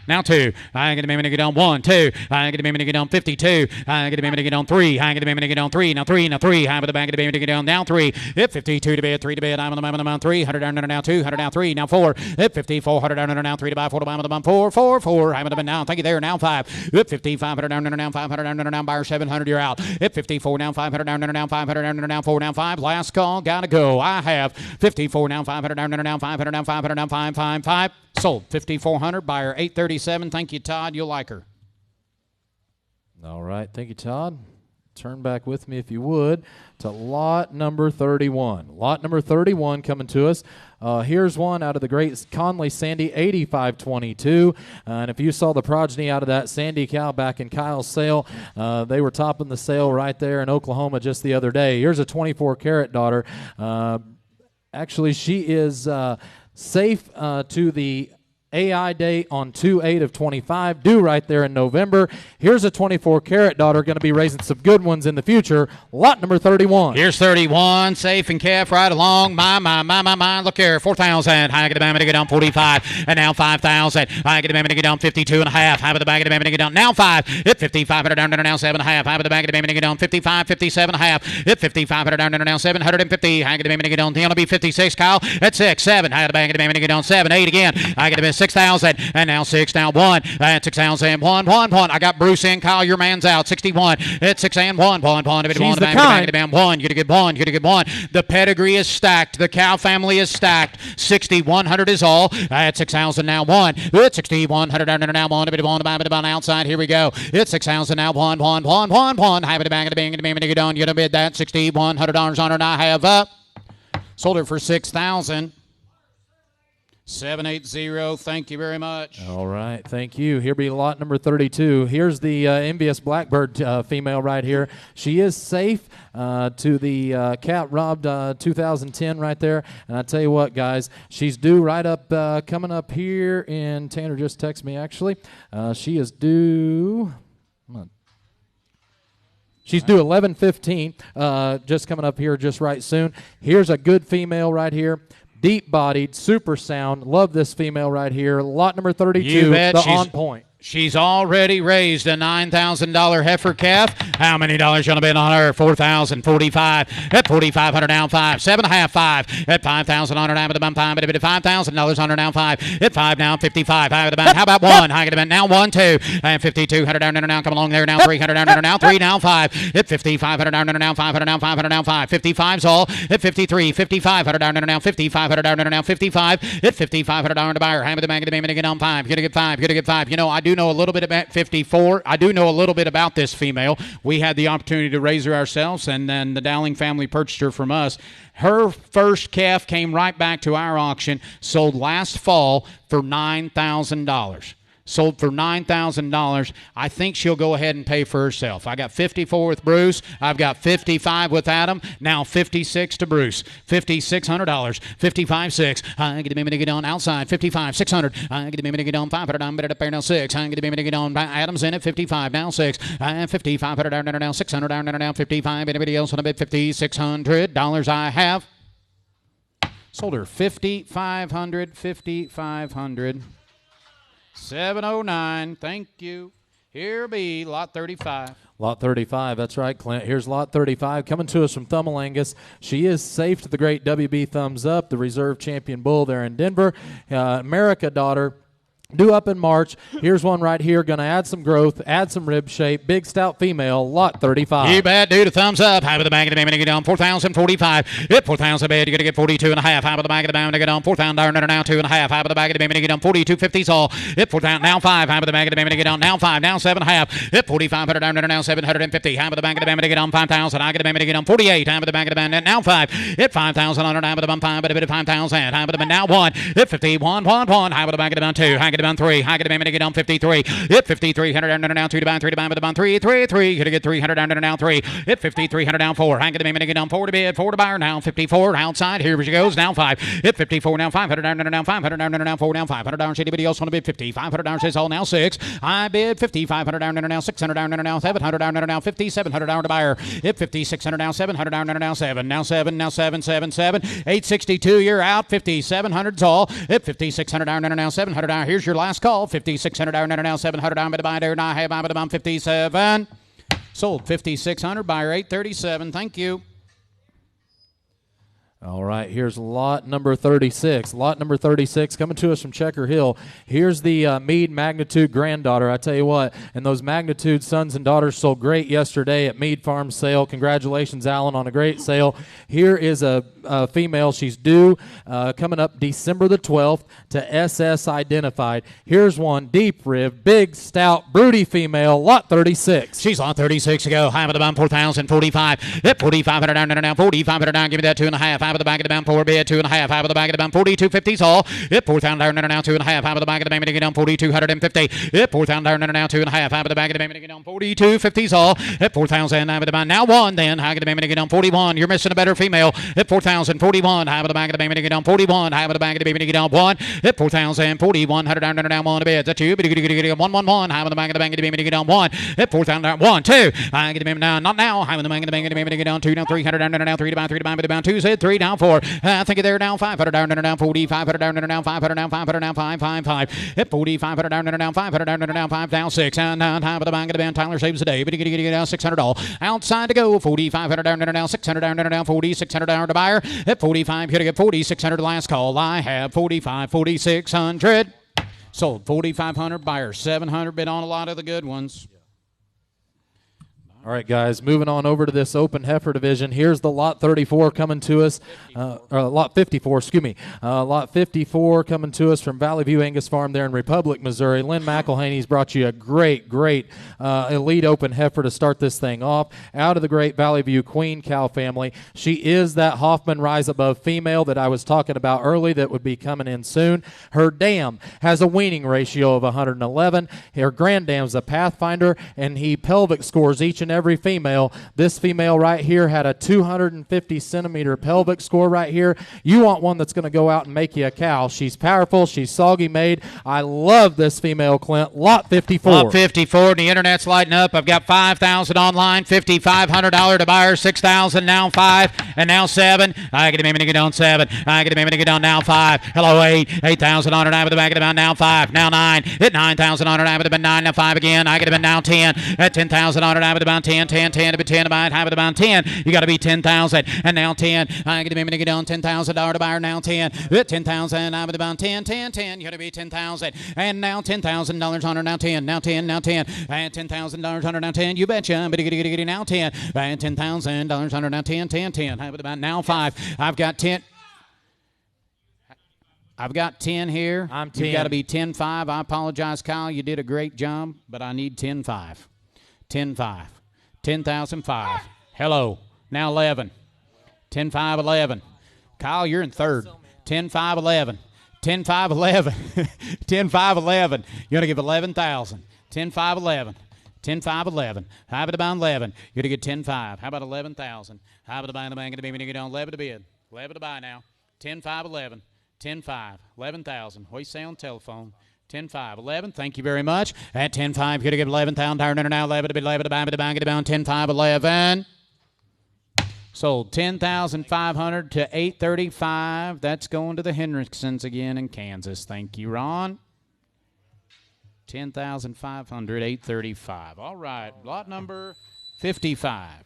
Now 2. I get the baby to get on 1, 2. I get the baby to get on 52. I get the baby to get on 3. I get the baby to get on 3. Now 3. Now 3. I with the back of the baby to get down. Now 3. Hit 52 to bed. 3 to bed. I'm on the bottom 3. 100 down now 2. 100 now 3. Now 4. Hit 54. 100 down now 3 to buy 4 to buy on the bottom 4. 4. 4. I'm on the now. Thank you there. Now 5. Hit 50. 500 down now 500 down now buyer 700. You're out. Hit 54 now 500 down now 500 down now 4 now 5. Last call. Gotta go. I have 54 now 500 down now 500 down 500 down 5 5 5. Sold 5,400. Buyer 837. Thank you, Todd. You'll like her. All right. Thank you, Todd. Turn back with me, if you would, to lot number 31. Lot number 31 coming to us. Here's one out of the great Conley Sandy 8522. And if you saw the progeny out of that Sandy cow back in Kyle's sale, they were topping the sale right there in Oklahoma just the other day. Here's a 24-carat daughter. Actually, she is safe to the AI date on 2/8 of 25, due right there in November. Here's a 24-carat daughter, going to be raising some good ones in the future. Lot number 31. Here's 31, safe and calf right along. My. Look here, 4,000. I get the baby to get down 45, and now 5,000. I get the baby to get down 52.5. Half of the bag of the baby to get down now 5. Hit 55 down now 7.5. Half of the bag of the baby to get down 55, 57.5. Hit 55 down now 750. I get the baby to get down. It's going to be 56. Kyle at 6, 7. I get the bag of the baby to get down 7, 8 again. I get the 6,000, and now 6, now 1, and 6,000, 1, 1, 1. I got Bruce in, Kyle, your man's out, 61, it's 6 and 1, 1, 1, She's the kind. 1, you get a good 1, you get a good 1. The pedigree is stacked, the cow family is stacked, 6,100 is all, at 6,000, now 1, it's 6,100, now 1, outside, here we go, it's 6,000, now 1, 1, 1, 1, 1, have it a bang, and a bang, and a bang, and a bang, you don't bid that, $6,100 on her, and I have up. Sold her for 6,000. 780. Thank you very much. All right. Thank you. Here be lot number 32. Here's the envious Blackbird female right here. She is safe to the cat robbed 2010 right there. And I tell you what, guys, she's due right up, coming up here in, Tanner just texted me actually. She is due, she's due 11:15, just coming up here just right soon. Here's a good female right here. Deep-bodied, super sound. Love this female right here. Lot number 32, the on point. She's already raised a $9,000 heifer calf. How many dollars you going to bid on her? 4,000, 45. At 4,500 down 5. 7.5, 5. At 5,000 on her down to the bum 5. At $5,000 on her down 5. At 5 now 55. High to the bum. How about 1? High to the bum. Now 1, 2. And 5,200 down now. Come along there now. 300 down now. 3 now 5. At 5,500 down now. 500 now. 500 now 5. 55's all. At 53. 5,500 down now. 5,500 down now. 55. At 5,500 down to buyer. Hammer the bag of the man to get on 5. Get a good 5. Get a good 5. You know, I do know a little bit about 54. I do know a little bit about this female. We had the opportunity to raise her ourselves, and then the Dowling family purchased her from us. Her first calf came right back to our auction, sold last fall for $9,000. Sold for $9,000. I think she'll go ahead and pay for herself. I got 54 with Bruce. I've got 55 with Adam. Now 56 to Bruce. $5,600. 55.6. I get to get on outside. 55,600. I get to get on 500. I'm better to pay now 6. I get to get on. Adam's in at 55 now 6. I have 5,500 down now 600 down now 55. Anybody else want to bid $5,600? I have. Sold her 5,500. 5,500. 709. Thank you. Here be lot 35. Lot 35, that's right, Clint. Here's lot 35 coming to us from Thummel Angus. She is safe to the great WB Thumbs Up, the reserve champion bull there in Denver. America daughter. Due up in March. Here's one right here. Going to add some growth, add some rib shape. Big stout female, lot 35. You bet, dude. A thumbs up. High with the bag of the man to get on 4,045. Hit 4,000 bed. You're going to get 42 and a half. High with the bag of the man to get on 4,000 down now 2 and a half. High with the bag of the man to get on 42.50s all. Hit 4,000 now 5. High with the bag of the man to get on now 5. Now 7.5. Hit 4,500 down now 750. High with the bag of the man to get on 5,000. I get the man to get on 48. High with the bag of the man now 5. Hit 5,000 on high with the bum 5. But a bit of 5,000. High with the man now 1. Hit 51. 1. High with the bag of the man 2. High get the man 3. High get the man to get on 53. Hit 5,300 down now 2 to buy 3 to buy with the bun 3 3 3. You're gonna get 300 down now 3. Hit 5,300 down 4. Hang it to get on 4 to bid 4 to buyer now 54 outside. Here she goes now 5. Hit 54 now 500 down now 500 down now 4 down 500 down. Anybody else want to bid 50? 500 down says all now 6. I bid 5,500 down now 600 down now 700 down now 5,700 down to buyer. Hit 5,600 now 700 down now 7 now 7 now 7 7 7 862. You're out. 5,700's all. Hit 5,600 down now 700 down. Here's your last call. 5,600 down now 700 down by the buy there. Now I have by the bum 57. Sold 5,600. Buyer 837. Thank you. All right, here's lot number 36. Lot number 36 coming to us from Checker Hill. Here's the Meade Magnitude granddaughter. I tell you what, and those Magnitude sons and daughters sold great yesterday at Meade Farm sale. Congratulations, Alan, on a great sale. Here is a female. She's due coming up December the 12th to SS Identified. Here's one, deep rib, big, stout, broody female, lot 36. She's lot 36 to go. High with the bum 4,045. Hit 4,500 down now 4,500 down. Give me that 2.5. High with the back of the bum 4 bid 2.5. High with the back of the bum 42.50s all. Hit 4,000 down now 2.5. High with the back of the bum to get down 4,250. Hit 4,000 down now 2.5. High with the back of the bum to get down 42.50s all. Hit 4,000 high with the bum now 1. Then high with the bum to get down 41. You're missing a better female. Hit 4,041. High with the back of the bum to get down 41. High with the back of the bum to get down 1. Hit 4,041 down now 1 bid. That's you. But you get 111. High with the back of the bum to get down 1. Hit 4,000 down 1 2. I get the bum now not now. High with the back of the bum to get down 2 now 300 down now 3 to buy 3 to buy with the bum 2 said 3 down 4. I think they're down 500 down now 4500 down now 500 down 500 down 555. Hit 4,500 down now 500 down now 5 down 6 and high with the back of the band. Tyler saves the day. But you get down 600 all outside to go. 4,500 down now 600 down now 4,600 down to buyer. Hit 45. You're gonna get 4,600 last call. I have 45 4,600. Sold 4,500. Buyer 700. Bid on a lot of the good ones. All right, guys, moving on over to this open heifer division. Here's the lot 34 coming to us, lot 54, excuse me. Lot 54 coming to us from Valley View Angus Farm there in Republic, Missouri. Lynn McElhaney's brought you a great elite open heifer to start this thing off. Out of the great Valley View Queen cow family. She is that Hoffman Rise Above female that I was talking about early that would be coming in soon. Her dam has a weaning ratio of 111. Her granddam's a Pathfinder, and he pelvic scores each and every female. This female right here had a 250 centimeter pelvic score right here. You want one that's going to go out and make you a cow. She's powerful. She's soggy made. I love this female, Clint. Lot 54. Lot 54. The internet's lighting up. I've got 5,000 online. $5,500 to buyer. 6,000 now 5 and now 7. I get a minute to get on 7. I get a minute to get on now 5. Hello 8. 8,000 on it. I with the back of the bound now 5. Now 9. Hit 9,000 on it. I with the 9 now 5 again. I get a now 10. At 10,000 on it. I with the bound 10 to be 10 to buy it. High with the bound 10. You got to be 10,000 and now 10. I get a minute to get on $10,000 to buyer now 10. At 10,000 I with the bound 10. You got to be 10,000 and now $10,000 on her now 10. Now 10 now 10 and $10,000 on her now 10. You betcha. But get now 10 and $10,000 on her now 10. High with the bound now 5. I've got 10. I've got 10 here. I'm 10. You got to be 10.5. I apologize, Kyle. You did a great job, but I need 10.5. 10.5. 10,005. Hello. Now 11. 10.5, 11. Kyle, you're in third. 10.5, 11. 10.5, 11. 10.5, 11. You're going to give 11,000. 10.5, 11. 10.5, 11. High by the bound 11. You're going to get 10.5. How about 11,000? High by the bound, the bank, and the baby, you don't 11 to bid. 11 to buy now. 10.5, 11. 10.5, 11,000. What do you say on telephone? 10.5, 11. Thank you very much. At 10.5, you're going to give 11,000. Now 11 to be 11 to buy, get it down. 10.5, 11. Sold 10,500 to 835. That's going to the Hendricksons again in Kansas. Thank you, Ron. 10,500, 835. All right, lot number 55.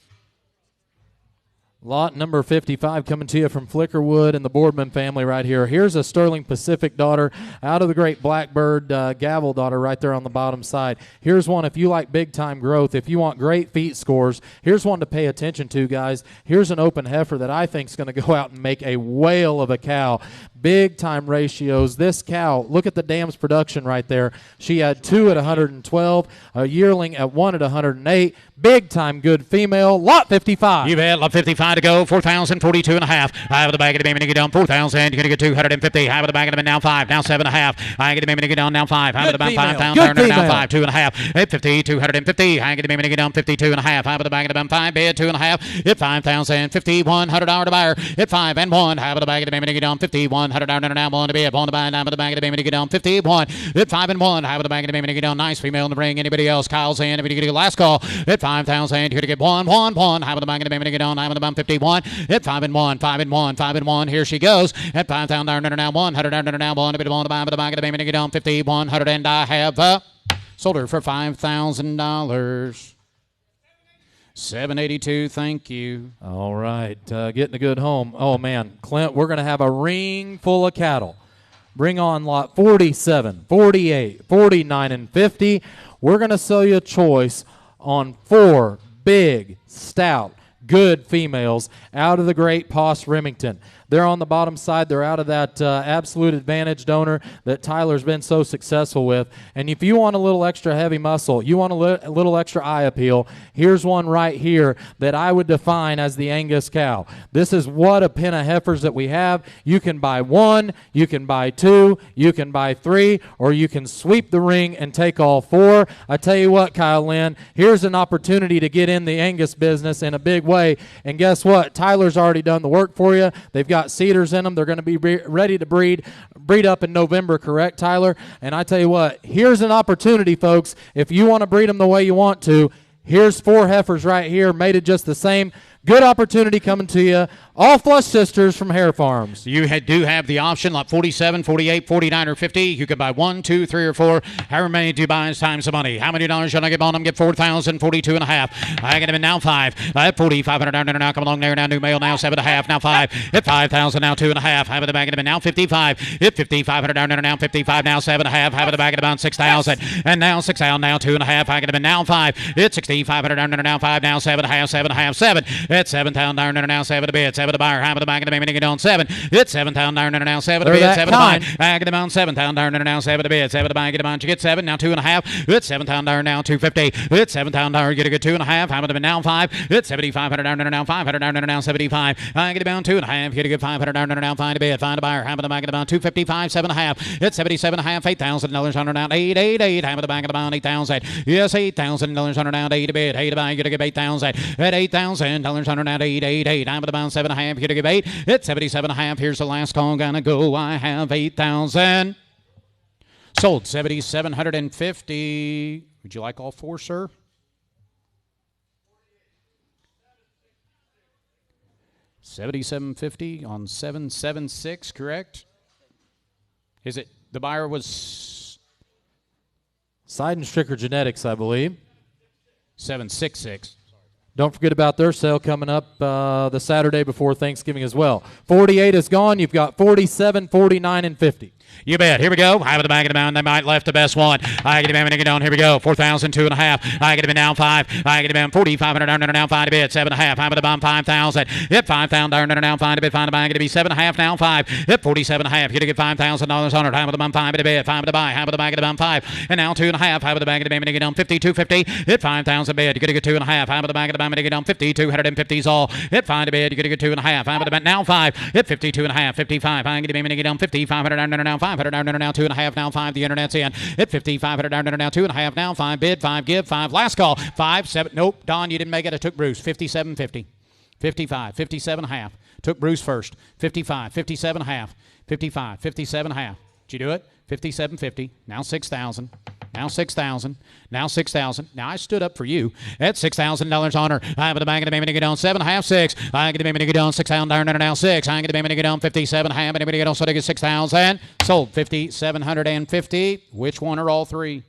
Lot number 55 coming to you from Flickerwood and the Boardman family right here. Here's a Sterling Pacific daughter out of the great Blackbird Gavel daughter right there on the bottom side. Here's one if you like big-time growth, if you want great feet scores, here's one to pay attention to, guys. Here's an open heifer that I think is going to go out and make a whale of a cow. Big-time ratios. This cow, look at the dam's production right there. She had 2 at 112, a yearling at 1 at 108. Big-time good female. Lot 55. You bet. Lot 55 to go. 4,042 and a half. High of the bag of the baby to get down 4,000. You're going to get 250. High of the bag of the now 5. Now 7.5. High of the baby to get down now 5. High of the bag 5,000. Now 5. 2.5. Hit 50. 250. High of the baby to get down 52 and a half. High of the bag of the 5. Bid 2.5. Hit 5,000. $5,100 to buyer. Hit 5 and 1. High of the bag of the baby to get down $5,100 now 1 to bid. 1 to buy. Now of the bag of the baby to get down 51. Hit 5 and 1. High of the bag of the baby to get down. Nice female in the ring. Anybody else? Kyle's in. If you get a last call. Hit 5,000. You're going to get 1. High of the bag of the baby to get down. High of the bum 51. Hit 5 and 1. 5 and 1. 5 and 1. Here she goes. At 5,000 now 100 now 1 to bid. 1 to buy. But the bag of the baby to get down 5,100 and I have sold her for $5,000. 782, thank you. All right, getting a good home. Oh, man, Clint, we're going to have a ring full of cattle. Bring on lot 47, 48, 49, and 50. We're going to sell you a choice on 4 big, stout, good females out of the great Poss Remington. They're on the bottom side. They're out of that Absolute Advantage donor that Tyler's been so successful with. And if you want a little extra heavy muscle, you want a little extra eye appeal, here's one right here that I would define as the Angus cow. This is what a pen of heifers that we have. You can buy 1, you can buy 2, you can buy 3, or you can sweep the ring and take all 4. I tell you what, Kyle Lynn, here's an opportunity to get in the Angus business in a big way. And guess what? Tyler's already done the work for you. They've got cedars in them. They're going to be ready to breed up in November, correct, Tyler? And I tell you what, here's an opportunity, folks. If you want to breed them the way you want to, here's 4 heifers right here, mated just the same. Good opportunity coming to you. All flush sisters from Hare Farms. You do have the option, lot 47, 48, 49, or 50. You could buy 1, 2, 3, or 4. However many do you buy is times the money. How many dollars should I give on them? Get 4,000, 42 and a half. I get them in now 5. At 4,500 down there now. Come along there now. New mail now 7 and a half. Now 5. At 5,000 now 2 and a half. Have it the back of them now 55. At 5,500 down there now 55 now 7 and a half. Have it the back of them 6,000 and now 6,000 now 2 and a half. I get them in now 5. At 6,500 down there now 5 now 7 and a half. 7 and a half 7. At 7,000 down there now 7 to bid. 7 to buyer. Have it the back of them making it on 7. It's 7,000 down there now 7 to bid. 7 to buy. I get them on 7,000 down there now 7 to bid. 7 to buy. Get them on. You get 7 now 2 and a half. It's 7,000 down now 250. It's 7,000 down. Get a good 2 and a half. Have it in now 5. It's 7,500 down there now 500 down there now 75. I get down 2 and a half. Get a good 500 down there now 5 to bid. Find a buyer. Have it in the back of the bound 255. 7 and a half. It's 77 and a half. $8,000 under down 888. Have it in the back of the bound 8,000. Yes, $8,000 under down 8 to bid. 8 to buy. Get a good 8,000. At $8,000 under down 888. Have it in the bound 7 and a half. Get a good 8. It's 77 and a half. Here's the last call. Gonna go. I have 8,000. Sold 7,750. Would you like all 4, sir? $7,750 on 776, correct? Is it the buyer was Side and Stricker Genetics, I believe. 766. Don't forget about their sale coming up the Saturday before Thanksgiving as well. 48 is gone. You've got 47, 49, and 50. You bet. Here we go. High with the back of the mound. They might left the best one. I get him in down. Here we go. 4,000, 2 and a half. I get him in down 5. I get him in 4,500 down now 5 to bid. 7 and a half. High with the bomb 5,000. Hit 5,000 down now 5 to bid. Find the buy. Get to be 7 and a half now 5. Hit 47 and a half. Get to get $5,000 on it. High with the bomb 5 to bid. 5 to buy. High with the back of the bomb 5. And now 2 and a half. High with the back of the bid. Get down 52.50. Hit 5,000 bid. You get to get 2 and a half. High with the back of the bomb. Get down 52.50s all. Hit 5 to bid. You get to get 2 and a half. High with the bid. Now 5. Hit 52 and a half. 55. I get him in. Get down 5,500 down now 500 down now 2 and a half now 5. The internet's in. Hit 5,500 down now 2 and a half now 5. Bid 5. Give 5. Last call 5 7. Nope. Don, you didn't make it. I took Bruce. 57.50. 55. 57 and a half. Took Bruce first. 55. 57 and a half. 55. 57 and a half. Did you do it? 57.50. Now 6,000. Now 6,000. Now 6,000. Now I stood up for you. At $6,000 on her. I have the bank of the baby to get on 7 and a half 6. I get the baby to get on 6,000 now 6. I get the baby to get on 57 and a half. Anybody get on so they get 6,000. Sold 5,750. Which one are all 3?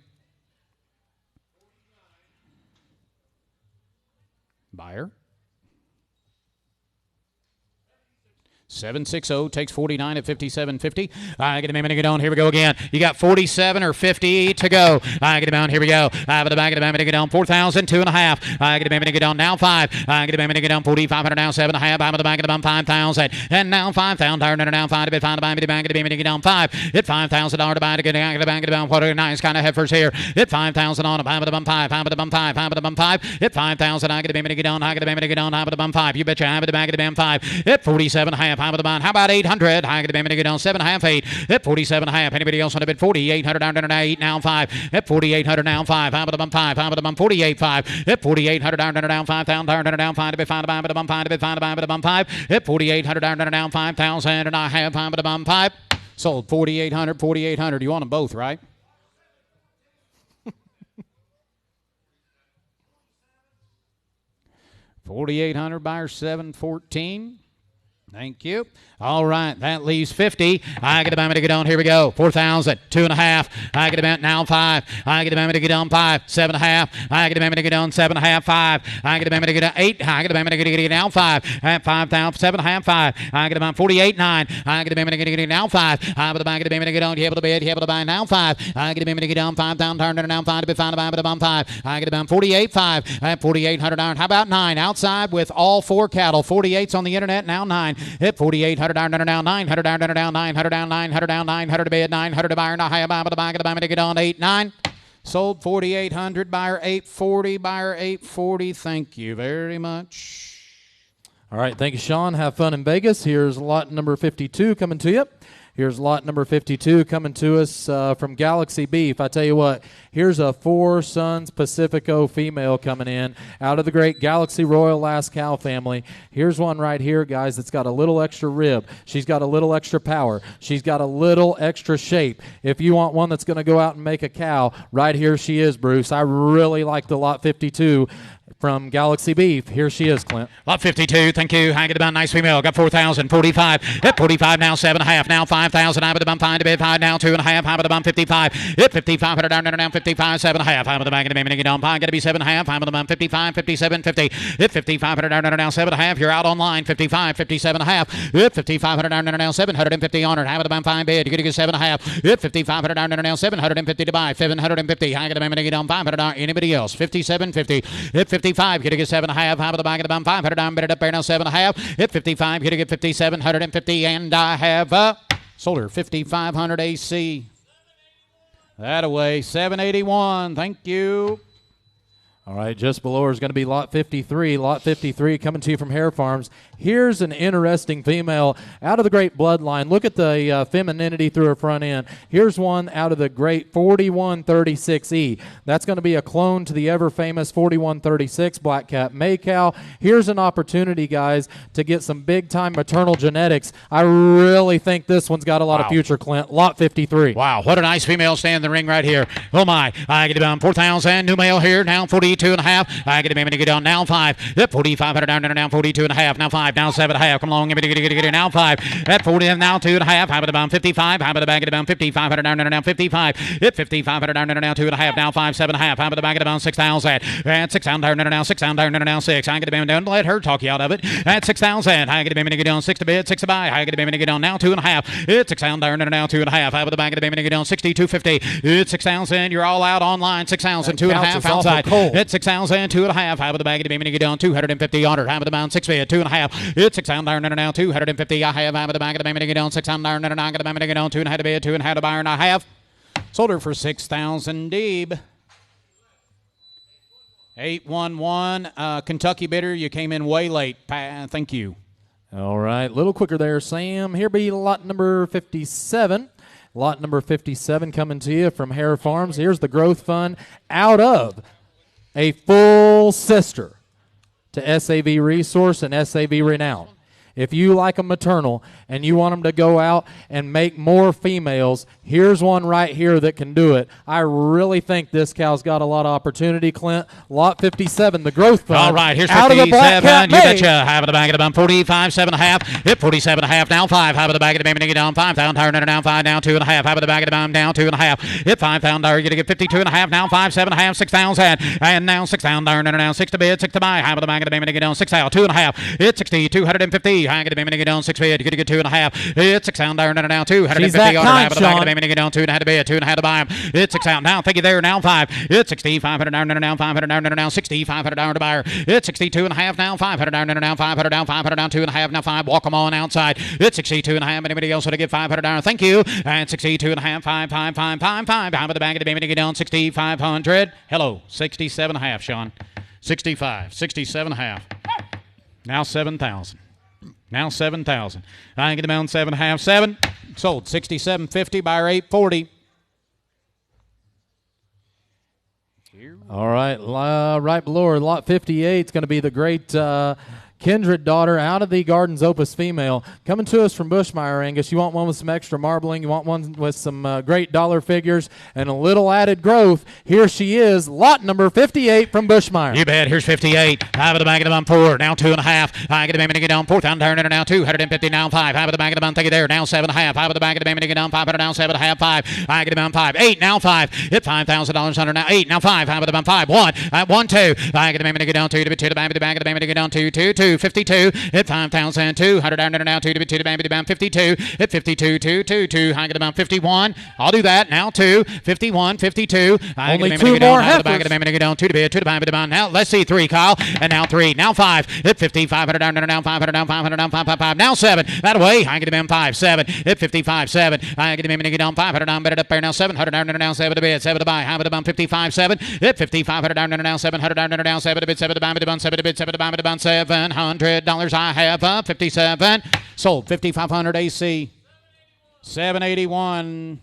Buyer. 760 takes 49 at 57.50. I get him in and get on. Here we go again. You got 47 or 50 to go. I get him on. Here we go. I have the back of the to get on 4,000, 2 and a half. I get him in and get on now 5. I get him in and get on 4,500 now 7 and a half. I have the back of the 5,000 and now 5,000. Now 5 to bid. Find the back of the bank to get on 5. Hit $5,000 to buy to get the bank of the what a nice kind of heifers here. Hit 5,000 on a 5 of the 5. 5 of the 5. 5 of the 5. Hit 5,000. I get him in and get on. I get him in and get on. 5 of the 5. You betcha. I have the back of the 5. Hit 47 and a half. How about 800? I get to get on 7 and a half 8. At 47 and a half. Anybody else want to bid 4,800 down to 8 now 5. At 4,800 now 5. How about the 5? How about the 48 5? At 4,800 down to down 5,000 down 5 to be found by the 5 to be found by the 5. At 4,800 down to down 5,000 and I have 5 of the 5. Sold 4,800. 4,800. You want them both, right? $4,800 buyer 714. Thank you. All right, that leaves 50. I get a to get on. Here we go. 4,000. 2 and a half. I get a now 5. I get a to get on 5. 7 and a half. I get a to get on 7 and a half 5. I get a to get on 8. I get a to get now 5. At 5,000. 7 and a half 5. I get about 48 9. I get a to get now 5. I get a to get on. You able to bid. You able to buy now 5. I get a to get on 5,000. Turn now 5 to be found by the 5. I get about 48 5. At 4,800 down. How about 9 outside with all 4 cattle? 48's on the internet now 9. Hit 4,800 down 900 down 900 down 900 down 900 to bid 900 to buyer. Now high about the buy to get on 8 9. Sold 4,800 buyer 840 buyer 840. Thank you very much. All right, thank you, Sean. Have fun in Vegas. Here's lot number 52 coming to you. Here's lot number 52 coming to us from Galaxy Beef. I tell you what, here's a 4 Sons Pacifico female coming in out of the great Galaxy Royal Last Cow family. Here's one right here, guys, that's got a little extra rib. She's got a little extra power. She's got a little extra shape. If you want one that's going to go out and make a cow, right here she is, Bruce. I really like the lot 52. from Galaxy Beef. Here she is, Clint. Lot 52, thank you. Hang it about nice female. Got 4,000, 45. Hit 45 now, 7.5. Now 5,000. High with the bum, 5 to bid, 5 now, 2.5. High with the bum, 55. Hit 55, down, 55, 7.5. High with the back of the baby, down, pie, got to be 7.5. High with the bum, 55, 57, 50. Hit 55, down, 7.5. You're out online, 55, 57.5. Hit 55, down, 750 on it. High with the bum, 5 bid. You're going to get 7.5. Hit 55, down, 750 to buy, 750. High with the baby, down, 500. Anybody else? 57.50. Hit 55, you're going to get 7.5. High with the back of the bum, 500 down, bid it up there now, 7.5. Hit 55, you're going to get 5,750, and I have sold her 5,500 AC. That away, 781. Thank you. All right, just below her is going to be lot 53. Lot 53 coming to you from Hare Farms. Here's an interesting female out of the great bloodline. Look at the femininity through her front end. Here's one out of the great 4136E. That's going to be a clone to the ever-famous 4136 Black Cap May Cow. Here's an opportunity, guys, to get some big-time maternal genetics. I really think this one's got a lot of future, Clint. Lot 53. Wow, what a nice female stand in the ring right here. Oh, my. I get about 4,000. New male here, down 42.5. I get a minute to get on now 5. Yep, 4,500 down 42.5. Now 5. Now 7.5. Come along, get it now 5. At 40 now 2.5. High with the bound 55. High with the back of the bound 5,500 down 55. Hit 5,500 down 2.5. Now 5. 7.5. High with the back of the bound 6,000. At 6 down now 6 down now 6. I get a band down. Let her talk you out of it. At 6,000. I get a band to get on 6 to bid 6 to buy. I get a band to get on now 2.5. It's 6 down now 2.5. High with the back of the band to get on 62.50. It's 6,000. You're all out online. 6,000 2.5 outside. It's 6,000 2.5. High with the bag of the band to get on 250 on her. High with the bound 6 bid 2.5. It's 6 down now 250. I have high with the back of the band to get on 6 down now I got the band to get on 2.5 to bid 2.5 to buy, and I have sold her for 6,000 deeb. 811 Kentucky bidder, you came in way late. Thank you. All right, a little quicker there, Sam. Here be lot number 57. Lot number 57 coming to you from Hare Farms. Here's the growth fund out of a full sister to SAV Resource and SAV Renown. If you like a maternal and you want them to go out and make more females, here's one right here that can do it. I really think this cow's got a lot of opportunity, Clint. Lot 57, the growth fund. All right, here's out 57. Of the Black Cat You betcha. High with the back of the bum, 45, 7.5. Hit 47.5, now 5. High with the back of the bum, get down 5. Down, down 5, down 2.5. High with the back of the bum, down 2.5. Hit 5 down, you're going to get 52.5. Now 5, 7.5, 6,000. And now 6 down, now 6 to bid, 6 to buy. High with the back of the bum, get down 6 out, 2.5. Hit 60, 250. I get a minute to get down 6 bid. You're going to get 2.5. It's 6 down there now 250 on half of the back of the minute to get down 2.5 to bid 2.5 to buy him. It's 6 out now. Thank you there now 5. It's 6,500 down now 500 down now 6,500 down to buy her. It's 62.5 now 500 down now 500 down 500 down 2.5 now 5. Walk them on outside. It's 62.5. Anybody else want to get 500 down? Thank you. And 62.5 5 behind the back of the minute to get down 6,500. Hello 67.5 Sean. 65 67.5. Now 7,000. Now 7,000. I ain't get them down 7.5. 7. Sold 67.50. Buyer 840. All right, right below her, lot 58 is going to be the great Kindred daughter out of the Gardens Opus female. Coming to us from Bushmeyer, Angus. You want one with some extra marbling. You want one with some great dollar figures and a little added growth. Here she is, lot number 58 from Bushmeyer. You bet. Here's 58. High with the back of the bun 4. Now 2.5. I get a minute to get down 4,000 down now 250 now 5. High with the back of the bun. Take it there. Now 7.5. High with the back of the minute to get down 500 now 7.5 5. I get a bun 5. 8 now 5. Hit $5,000 under now 8 now 5. High with the bun 5. 1. 1 2. I get a minute to get down 2 to the back of the minute to get down 2 2 2. 52. Hit 5,200 down now 2 to the bam 52. Hit 52 2 2 2. I get about 51. I'll do that now 2 51 52. Only 2 more heifers. Back of the get down 2 to the bam. Now let's see 3 Kyle and now 3 now 5. Hit 5,500 down now 500 down 500 down 5 now 7. That way I get them 5 7. Hit 55 7. I get them get down 500 down better up there now 700 down now 7 to bid 7 to buy. Have it about 55 7. Hit 5,500 down now 700 down now 7 to bid 7 to buy 7 to bid 7 to buy $700. I have 57. Sold 5,500 AC. 781.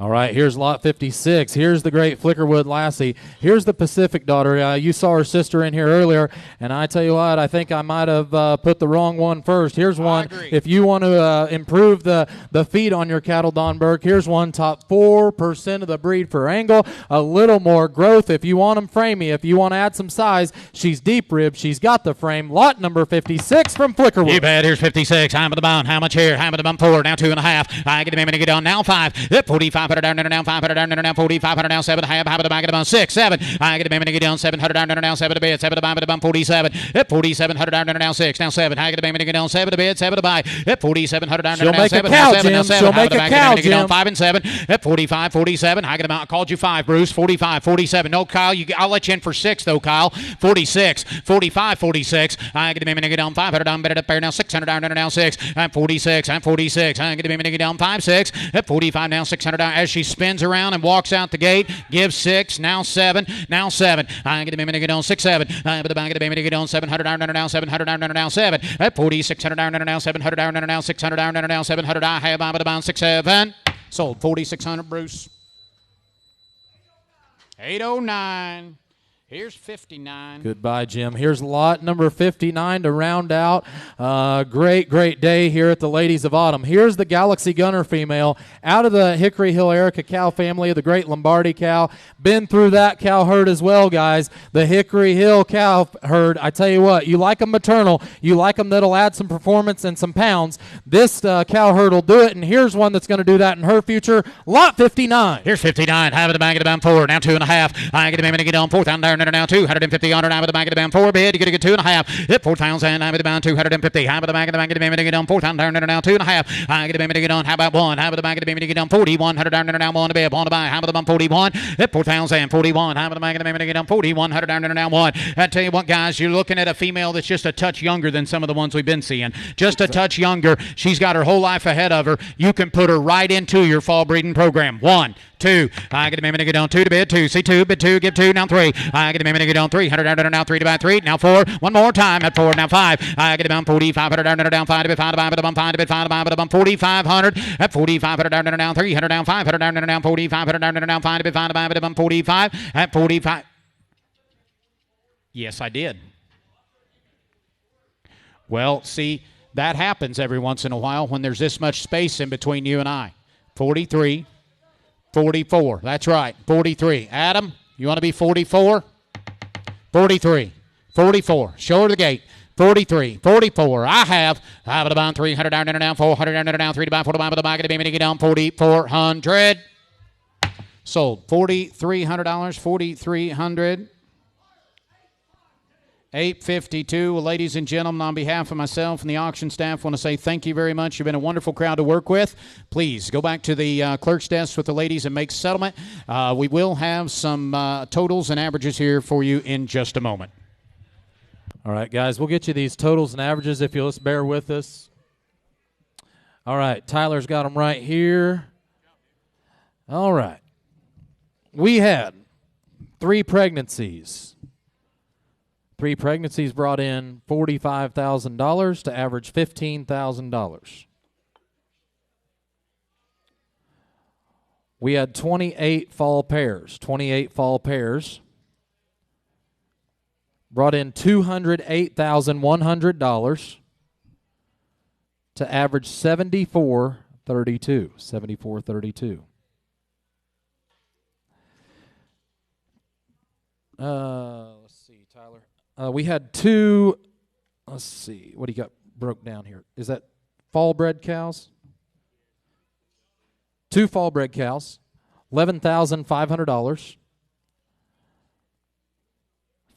All right, here's lot 56. Here's the great Flickerwood Lassie. Here's the Pacific daughter. You saw her sister in here earlier, and I tell you what, I think I might have put the wrong one first. Here's one. If you want to improve the feed on your cattle, Don Burke, here's one top 4% of the breed for angle. A little more growth if you want them framey. If you want to add some size, she's deep rib. She's got the frame. Lot number 56 from Flickerwood. You bet. Here's 56. I'm at the bone. How much here? I'm at the bone 4. Now 2.5. I get him to get on. Now 5. 45. 500 down, down, 500 down, down, 40, 500 down, 7, half of the back of the bone, 6, 7. I get a to get down, 700 down, down, 7 to bed, 7 to buy, but about 47. 4700 down, down, 6, now 7. I get a to get down, 7 to bed, 7 to buy. 4700 down, down, 7, now 7, now 7. She'll make a cow, Jim. Get down 5 and 7. 45, 47. I get him out. I called you 5, Bruce. 45, 47. No, Kyle, I'll let you in for 6 though, Kyle. 46, 45, 46. I get him to get down 500 down, better up there now 600 down, now 6. I'm 46. I'm 46. I get him to get down 5, 6. 45 now 600 down as she spins around and walks out the gate. Gives 6, now 7, now 7. I get a minute to get on 6, 7. But the back of the baby to get on 700 down, now 700 down, now 7. At 4600 down, now 700 down, now 600 down, now 700. I have by the bound 6, 7. Sold 4600, Bruce. 809. Here's 59. Goodbye, Jim. Here's lot number 59 to round out. Great day here at the Ladies of Autumn. Here's the Galaxy Gunner female out of the Hickory Hill Erica cow family of the great Lombardi cow. Been through that cow herd as well, guys. The Hickory Hill cow herd, I tell you what, you like them maternal. You like them that'll add some performance and some pounds. This cow herd will do it, and here's one that's going to do that in her future. Lot 59. Here's 59. Have it the back of the bound 4. Now 2.5. I get a minute to get on 4th down there. Now 250 on it. I'm at the back of the band 4 bid. You get a good 2.5. Hit 4,000. I'm at the band 250. I'm at the back of the band to get on 4,000 down now 2.5. I get a to get on. How about 1? I'm at the back of the band to get on 4100 down now 1 to bid. 1 to buy. How about the band 41? Hit 4,000. 41. I'm at the back of the band to get on 4100 down now 1. I tell you what, guys, you're looking at a female that's just a touch younger than some of the ones we've been seeing. Just a touch younger. She's got her whole life ahead of her. You can put her right into your fall breeding program. 1, 2. I get a to get on 2 to bid 2. See 2, bid 2, give 2, now 3. I get a to get on 300 down now 3 to buy 3. Now 4. One more time at 4. Now 5. I get a down 4500 down 5 to bid 5 to buy, but I'm 5 to bid 5 to buy, but I'm 4,500 at 4,500 down 300 down 500 down 4,500 down 5 to bid 5 to buy, but I'm 45 at 45. Yes, I did. Well, see, that happens every once in a while when there's this much space in between you and I. 43, 44. That's right, 43. Adam, you want to be 44? 43, 44. Show her the gate. 43, 44. I have it about 300 down 400 down 3 to buy 4 to buy, but the buy to be get down 4,400. Sold $4,300. 4,300. 852. Well, ladies and gentlemen, on behalf of myself and the auction staff, want to say thank you very much. You've been a wonderful crowd to work with. Please go back to the clerk's desk with the ladies and make settlement. We will have some totals and averages here for you in just a moment. All right, guys, we'll get you these totals and averages if you'll just bear with us. All right, Tyler's got them right here. All right. We had 3 pregnancies. 3 pregnancies brought in $45,000 to average $15,000. We had 28 fall pairs. 28 fall pairs brought in $208,100 to average $74,32. $74,32. Let's see, Tyler. We had 2, let's see, what do you got broke down here? Is that fall bred cows? 2 fall bred cows, $11,500,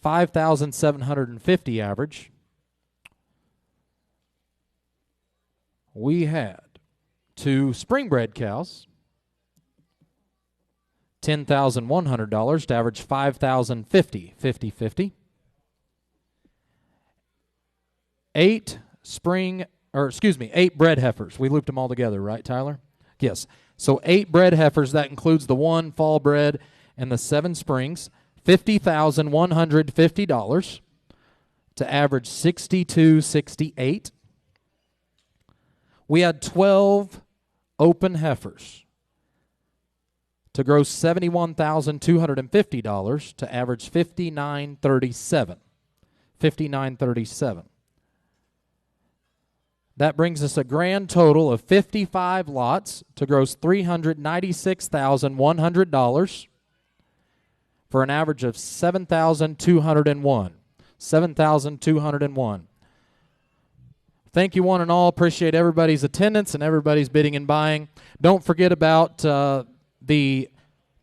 $5,750 average. We had 2 spring bred cows, $10,100 to average $5,050, 50-50. 8 bred heifers. We looped them all together, right, Tyler? Yes. So 8 bred heifers, that includes the 1 fall bred and the 7 springs, $50,150 to average $62.68. We had 12 open heifers. to gross $71,250 to average $59.37. $59.37. That brings us a grand total of 55 lots to gross $396,100 for an average of $7,201. $7,201. Thank you, one and all. Appreciate everybody's attendance and everybody's bidding and buying. Don't forget about the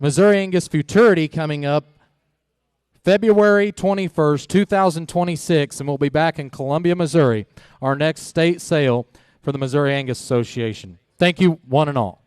Missouri Angus Futurity coming up February 21st, 2026, and we'll be back in Columbia, Missouri, our next state sale for the Missouri Angus Association. Thank you, one and all.